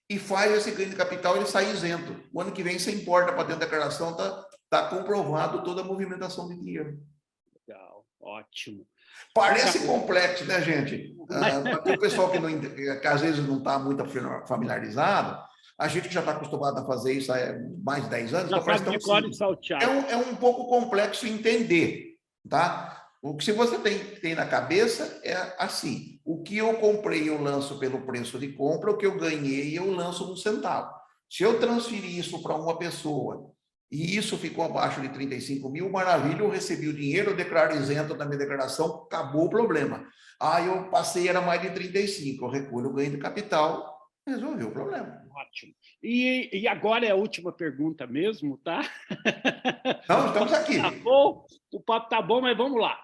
e faz esse ganho de capital, ele sai isento. O ano que vem você importa para dentro da declaração, tá comprovado toda a movimentação de dinheiro. Legal, ótimo. Parece Legal. complexo, né, gente? Para o pessoal que às vezes não está muito familiarizado, a gente que já está acostumado a fazer isso há mais de 10 anos, Já então parece sabe tão de cor e simples. salteado. É um pouco complexo entender, tá? O que se você tem na cabeça é assim: o que eu comprei eu lanço pelo preço de compra, o que eu ganhei eu lanço 1 centavo. Se eu transferir isso para uma pessoa e isso ficou abaixo de 35 mil, maravilha, eu recebi o dinheiro, eu declaro isento da minha declaração, acabou o problema. Eu passei, era mais de 35, eu recolho o ganho de capital, resolveu o problema. Ótimo. E agora é a última pergunta mesmo, tá? Não, estamos aqui. Tá bom, o papo tá bom, mas vamos lá.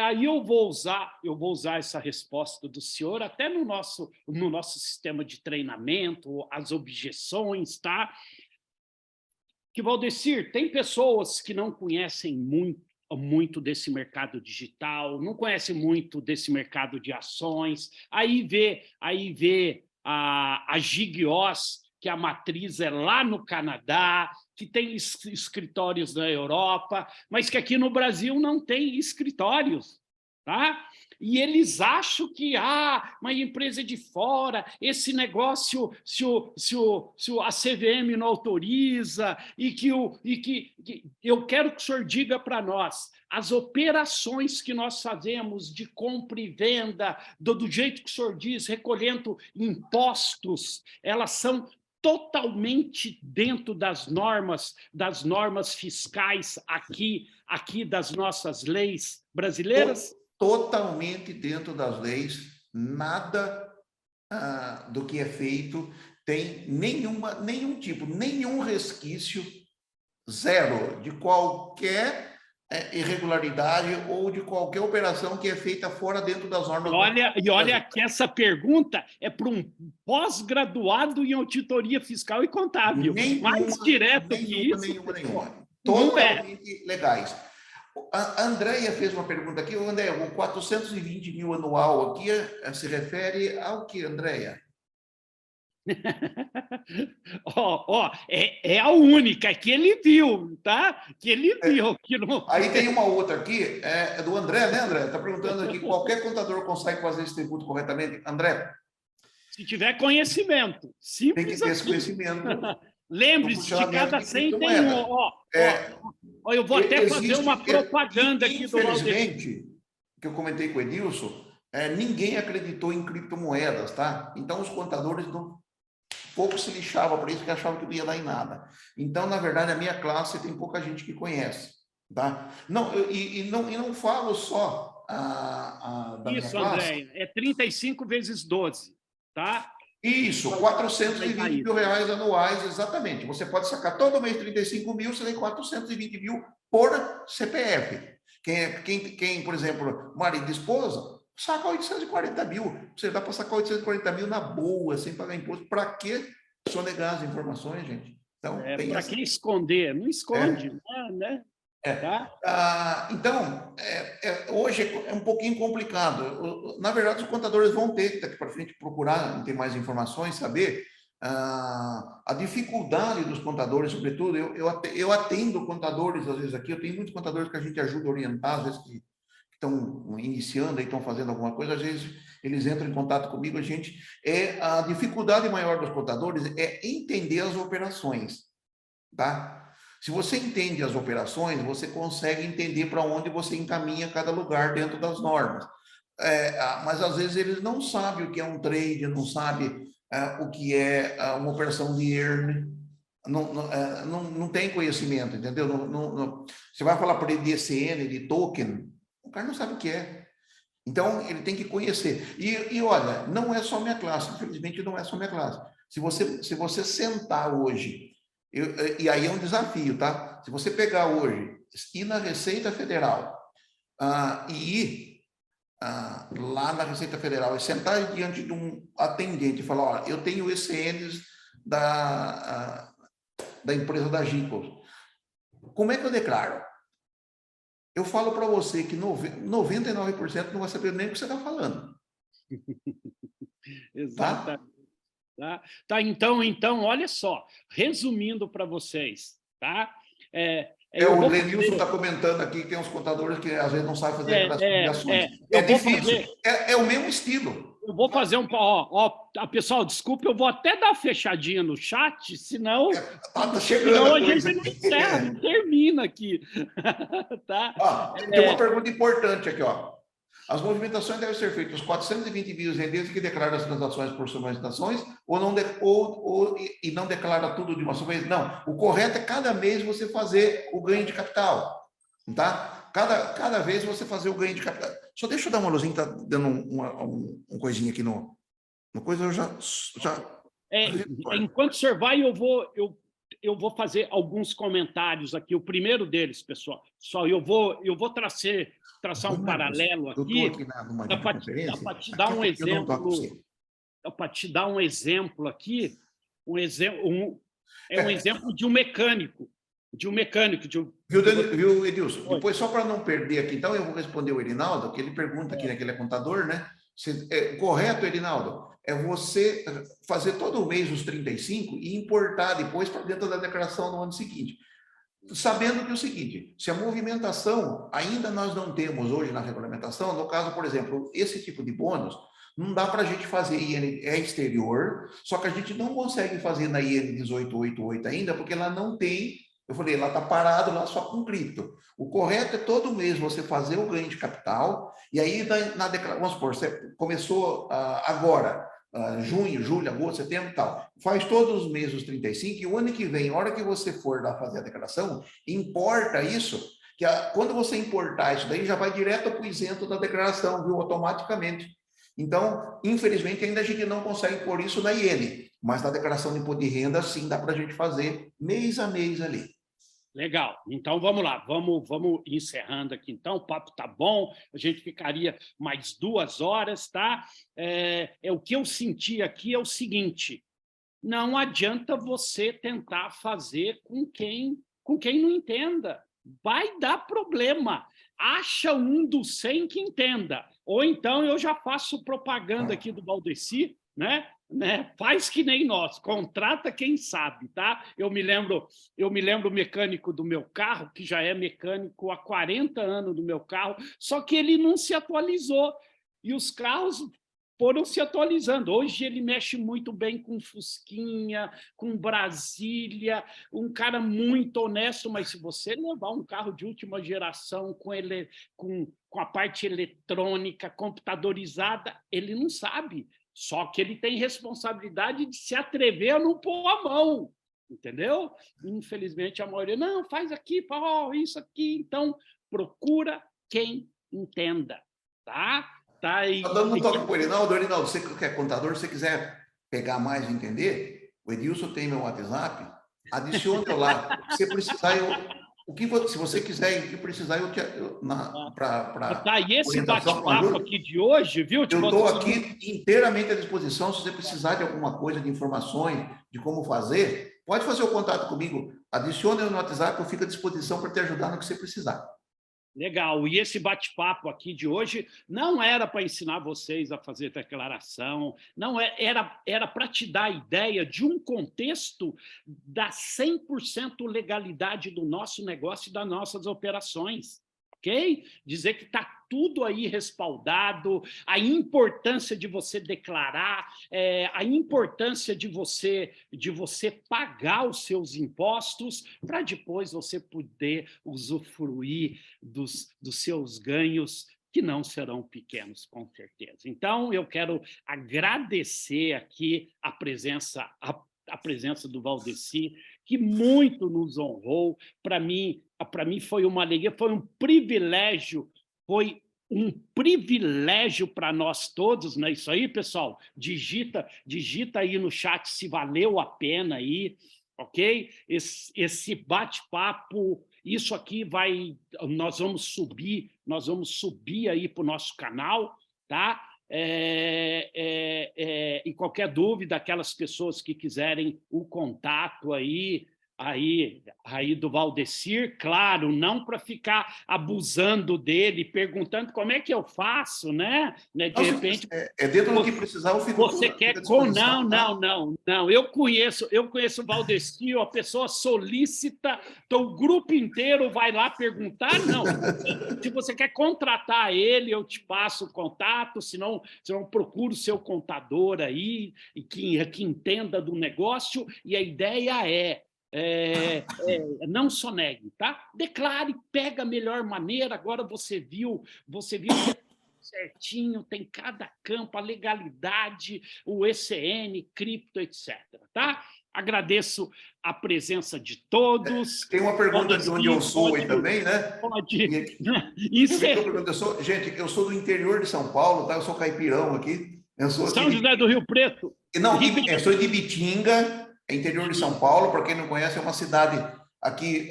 Aí eu vou usar essa resposta do senhor até no nosso sistema de treinamento, as objeções, tá? Que, Valdecir, tem pessoas que não conhecem muito desse mercado digital, não conhecem muito desse mercado de ações, aí vê a Gigios, que a matriz é lá no Canadá, que tem escritórios na Europa, mas que aqui no Brasil não tem escritórios, tá? E eles acham que uma empresa de fora, esse negócio, se a CVM não autoriza, e que eu quero que o senhor diga para nós, as operações que nós fazemos de compra e venda, do jeito que o senhor diz, recolhendo impostos, elas são totalmente dentro das normas fiscais aqui das nossas leis brasileiras? Totalmente dentro das leis, nada do que é feito tem nenhum resquício, zero, de qualquer irregularidade ou de qualquer operação que é feita fora dentro das normas. Olha que essa pergunta é para um pós-graduado em auditoria fiscal e contábil. Mais direto que isso. Nenhuma. Não é. Totalmente legais. A Andréia fez uma pergunta aqui. André, o 420 mil anual aqui se refere ao que, Andréia? É a única que ele viu, tá? Que ele viu. Que não... Aí tem uma outra aqui, é do André, né, André? Está perguntando aqui, qualquer contador consegue fazer esse tributo corretamente? André? Se tiver conhecimento. Simples tem que ter esse assim. conhecimento. Lembre-se, de cada 100 tem um. Eu vou até fazer uma propaganda aqui do Valdecir. Infelizmente, que eu comentei com o Edilson, ninguém acreditou em criptomoedas, tá? Então, os contadores pouco se lixavam para isso, que achavam que não ia dar em nada. Então, na verdade, a minha classe tem pouca gente que conhece, tá? Não, não falo só da minha classe. André, é 35 vezes 12, tá? Isso, 420 mil reais anuais, exatamente. Você pode sacar todo mês 35 mil, você tem 420 mil por CPF. Quem, por exemplo, marido e esposa, saca 840 mil. Você dá para sacar 840 mil na boa, sem pagar imposto. Para que sonegar as informações, gente? Então, para que esconder? Não esconde, né? Tá? Então, hoje é um pouquinho complicado. Na verdade, os contadores vão ter daqui para frente procurar ter mais informações, saber a dificuldade dos contadores, sobretudo. Eu atendo contadores, às vezes, aqui. Eu tenho muitos contadores que a gente ajuda a orientar, às vezes, que estão iniciando e estão fazendo alguma coisa. Às vezes, eles entram em contato comigo. A dificuldade maior dos contadores é entender as operações, tá? Se você entende as operações, você consegue entender para onde você encaminha cada lugar dentro das normas. Mas, às vezes, eles não sabem o que é um trade, não sabem o que é uma operação de earn, não tem conhecimento, entendeu? Você vai falar para ele de ECN, de token, o cara não sabe o que é. Então, ele tem que conhecer. E olha, não é só minha classe, infelizmente não é só minha classe. Se você sentar hoje, e aí é um desafio, tá? Se você pegar hoje, ir na Receita Federal e ir lá na Receita Federal e sentar diante de um atendente e falar, ó, eu tenho ECNs da empresa da Ginkgo. Como é que eu declaro? Eu falo para você que 99% não vai saber nem o que você está falando. Exatamente. Tá? Então, olha só, resumindo para vocês, tá? O Lenilson está comentando aqui que tem uns contadores que às vezes não sabem fazer declaração de ações. É difícil, é o mesmo estilo. Eu vou fazer pessoal, desculpe, eu vou até dar uma fechadinha no chat, senão, tá chegando senão a gente não encerra, não termina aqui. Tá? Tem uma pergunta importante aqui, ó. As movimentações devem ser feitas os 420 envios rendidos que declaram as transações por movimentações e não declara tudo de uma só vez? Não, o correto é cada mês você fazer o ganho de capital, tá? Cada vez você fazer o ganho de capital. Só deixa eu dar uma luzinha, tá dando um coisinha aqui no coisa, eu já... Enquanto o senhor vai, eu vou fazer alguns comentários aqui. O primeiro deles, pessoal, eu vou traçar um paralelo aqui, para te dar um exemplo. Para te dar um exemplo aqui, um exemplo de um mecânico. Viu, Edilson? Depois, só para não perder aqui, então, eu vou responder o Erinaldo, que ele pergunta aqui, né, que ele é contador, né? Correto, Erinaldo? É você fazer todo mês os 35 e importar depois para dentro da declaração no ano seguinte. Sabendo que é o seguinte, se a movimentação ainda nós não temos hoje na regulamentação, no caso, por exemplo, esse tipo de bônus, não dá para a gente fazer IN exterior, só que a gente não consegue fazer na IN 1888 ainda, porque ela não tem, eu falei, ela está parada lá só com cripto. O correto é todo mês você fazer o ganho de capital, e aí na declaração, vamos supor, você começou agora, junho, julho, agosto, setembro e tal. Faz todos os meses os 35 e o ano que vem, a hora que você for lá fazer a declaração, importa isso, que quando você importar isso daí, já vai direto para o isento da declaração, viu? Automaticamente. Então, infelizmente, ainda a gente não consegue pôr isso na IN, mas na declaração de imposto de renda, sim, dá para a gente fazer mês a mês ali. Legal, então vamos lá, vamos encerrando aqui então, o papo tá bom, a gente ficaria mais 2 horas, tá? O que eu senti aqui é o seguinte, não adianta você tentar fazer com quem não entenda, vai dar problema, acha um dos 100 que entenda, ou então eu já faço propaganda aqui do Valdeci, né? Faz que nem nós, contrata quem sabe, tá? Eu me lembro o mecânico do meu carro, que já é mecânico há 40 anos do meu carro, só que ele não se atualizou, e os carros foram se atualizando. Hoje ele mexe muito bem com Fusquinha, com Brasília, um cara muito honesto, mas se você levar um carro de última geração com a parte eletrônica, computadorizada, ele não sabe. Só que ele tem responsabilidade de se atrever a não pôr a mão, entendeu? Infelizmente, a maioria, não, faz aqui, isso aqui. Então, procura quem entenda, tá? Tá dando um toque para o Erinaldo. Erinaldo, você que é contador, se você quiser pegar mais e entender, o Edilson tem meu WhatsApp, adicione eu lá. Se precisar, se você quiser, o que precisar, Tá, e esse bate-papo aqui de hoje, viu? Eu estou aqui inteiramente à disposição. Se você precisar de alguma coisa, de informações, de como fazer, pode fazer o contato comigo. Adicione eu no WhatsApp, eu fico à disposição para te ajudar no que você precisar. Legal, e esse bate-papo aqui de hoje não era para ensinar vocês a fazer declaração, não era para te dar a ideia de um contexto da 100% legalidade do nosso negócio e das nossas operações, ok? Dizer que está tudo aí respaldado, a importância de você declarar, a importância de você pagar os seus impostos para depois você poder usufruir dos seus ganhos, que não serão pequenos, com certeza. Então, eu quero agradecer aqui a presença do Valdeci, que muito nos honrou. Para mim foi uma alegria, foi um privilégio, foi um privilégio para nós todos, não é isso aí, pessoal? Digita aí no chat se valeu a pena aí, ok? Esse bate-papo, isso aqui nós vamos subir aí para o nosso canal, tá? E qualquer dúvida, aquelas pessoas que quiserem o contato aí do Valdecir, claro, não para ficar abusando dele, perguntando como é que eu faço, né? De repente... dentro do que precisar, eu fico... Você quer... Não. Eu conheço o Valdecir, a pessoa solicita, então o grupo inteiro vai lá perguntar, não. Se você quer contratar ele, eu te passo o contato, senão procura o seu contador aí, que entenda do negócio, e a ideia não sonegue, tá? Declare, pega a melhor maneira. Agora você viu que é certinho, tem cada campo, a legalidade, o ECN, cripto, etc. Tá? Agradeço a presença de todos. Tem uma pergunta de onde eu sou aí também, né? Pode. Gente, eu sou do interior de São Paulo, tá? Eu sou caipirão aqui. São José do Rio Preto? Não, eu sou de Ibitinga, interior de São Paulo. Para quem não conhece, é uma cidade aqui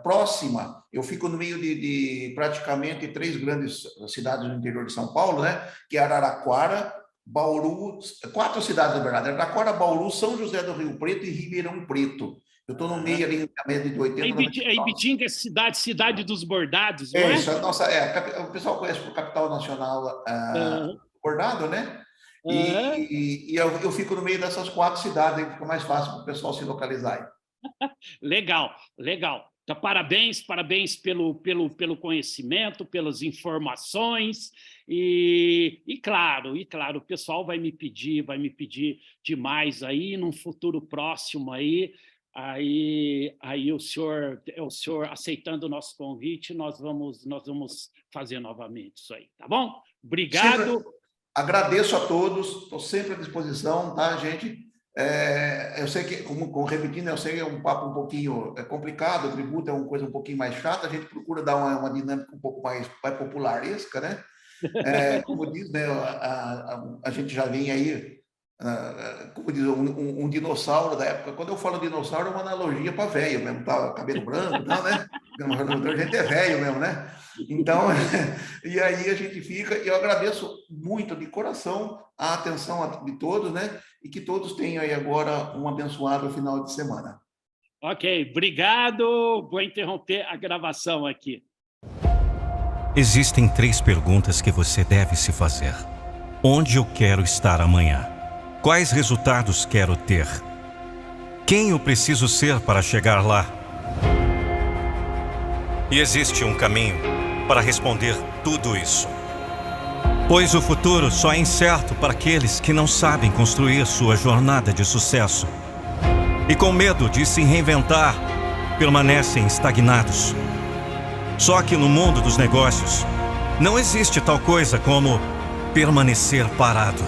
próxima. Eu fico no meio de praticamente 3 grandes cidades do interior de São Paulo, né? Que é Araraquara, Bauru, 4 cidades, na verdade: Araraquara, Bauru, São José do Rio Preto e Ribeirão Preto. Eu estou no meio ali, na média de 80. Ibitinga é cidade dos bordados, não é? Isso, o pessoal conhece por capital nacional bordado, né? E eu fico no meio dessas 4 cidades, aí fica mais fácil para o pessoal se localizar. Legal. Então, parabéns pelo conhecimento, pelas informações, e claro, o pessoal vai me pedir demais aí, num futuro próximo aí o senhor aceitando o nosso convite, nós vamos fazer novamente isso aí, tá bom? Obrigado. Agradeço a todos, estou sempre à disposição, tá, gente? Eu sei que, como repetindo, eu sei que é um papo um pouquinho complicado, o tributo é uma coisa um pouquinho mais chata, a gente procura dar uma dinâmica um pouco mais popularesca, né? Como diz, né, a gente já vem aí, como diz, um dinossauro da época. Quando eu falo dinossauro, é uma analogia para velho mesmo, tá? Cabelo branco, não, né? A gente é velho mesmo, né? Então, e aí a gente fica, e eu agradeço muito de coração a atenção de todos, né? E que todos tenham aí agora um abençoado final de semana. Ok, obrigado. Vou interromper a gravação aqui. Existem 3 perguntas que você deve se fazer. Onde eu quero estar amanhã? Quais resultados quero ter? Quem eu preciso ser para chegar lá? E existe um caminho para responder tudo isso. Pois o futuro só é incerto para aqueles que não sabem construir sua jornada de sucesso. E com medo de se reinventar, permanecem estagnados. Só que no mundo dos negócios, não existe tal coisa como permanecer parado.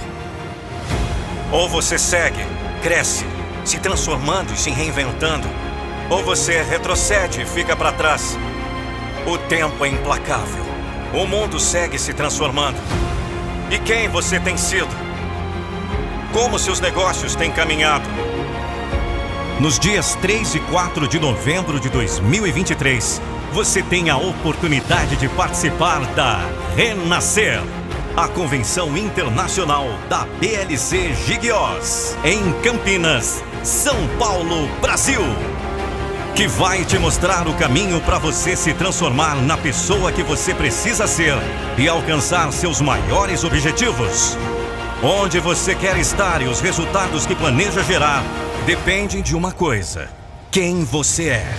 Ou você segue, cresce, se transformando e se reinventando, ou você retrocede e fica para trás. O tempo é implacável. O mundo segue se transformando. E quem você tem sido? Como seus negócios têm caminhado? Nos dias 3 e 4 de novembro de 2023, você tem a oportunidade de participar da Renascer, a convenção internacional da BLZ Gigiós, em Campinas, São Paulo, Brasil, que vai te mostrar o caminho para você se transformar na pessoa que você precisa ser e alcançar seus maiores objetivos. Onde você quer estar e os resultados que planeja gerar dependem de uma coisa: quem você é.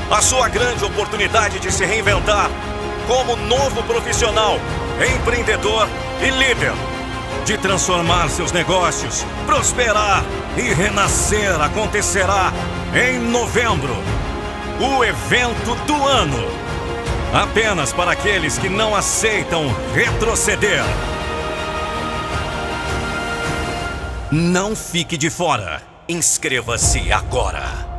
A sua grande oportunidade de se reinventar como novo profissional, empreendedor e líder, de transformar seus negócios, prosperar e renascer acontecerá em novembro. O evento do ano. Apenas para aqueles que não aceitam retroceder. Não fique de fora. Inscreva-se agora.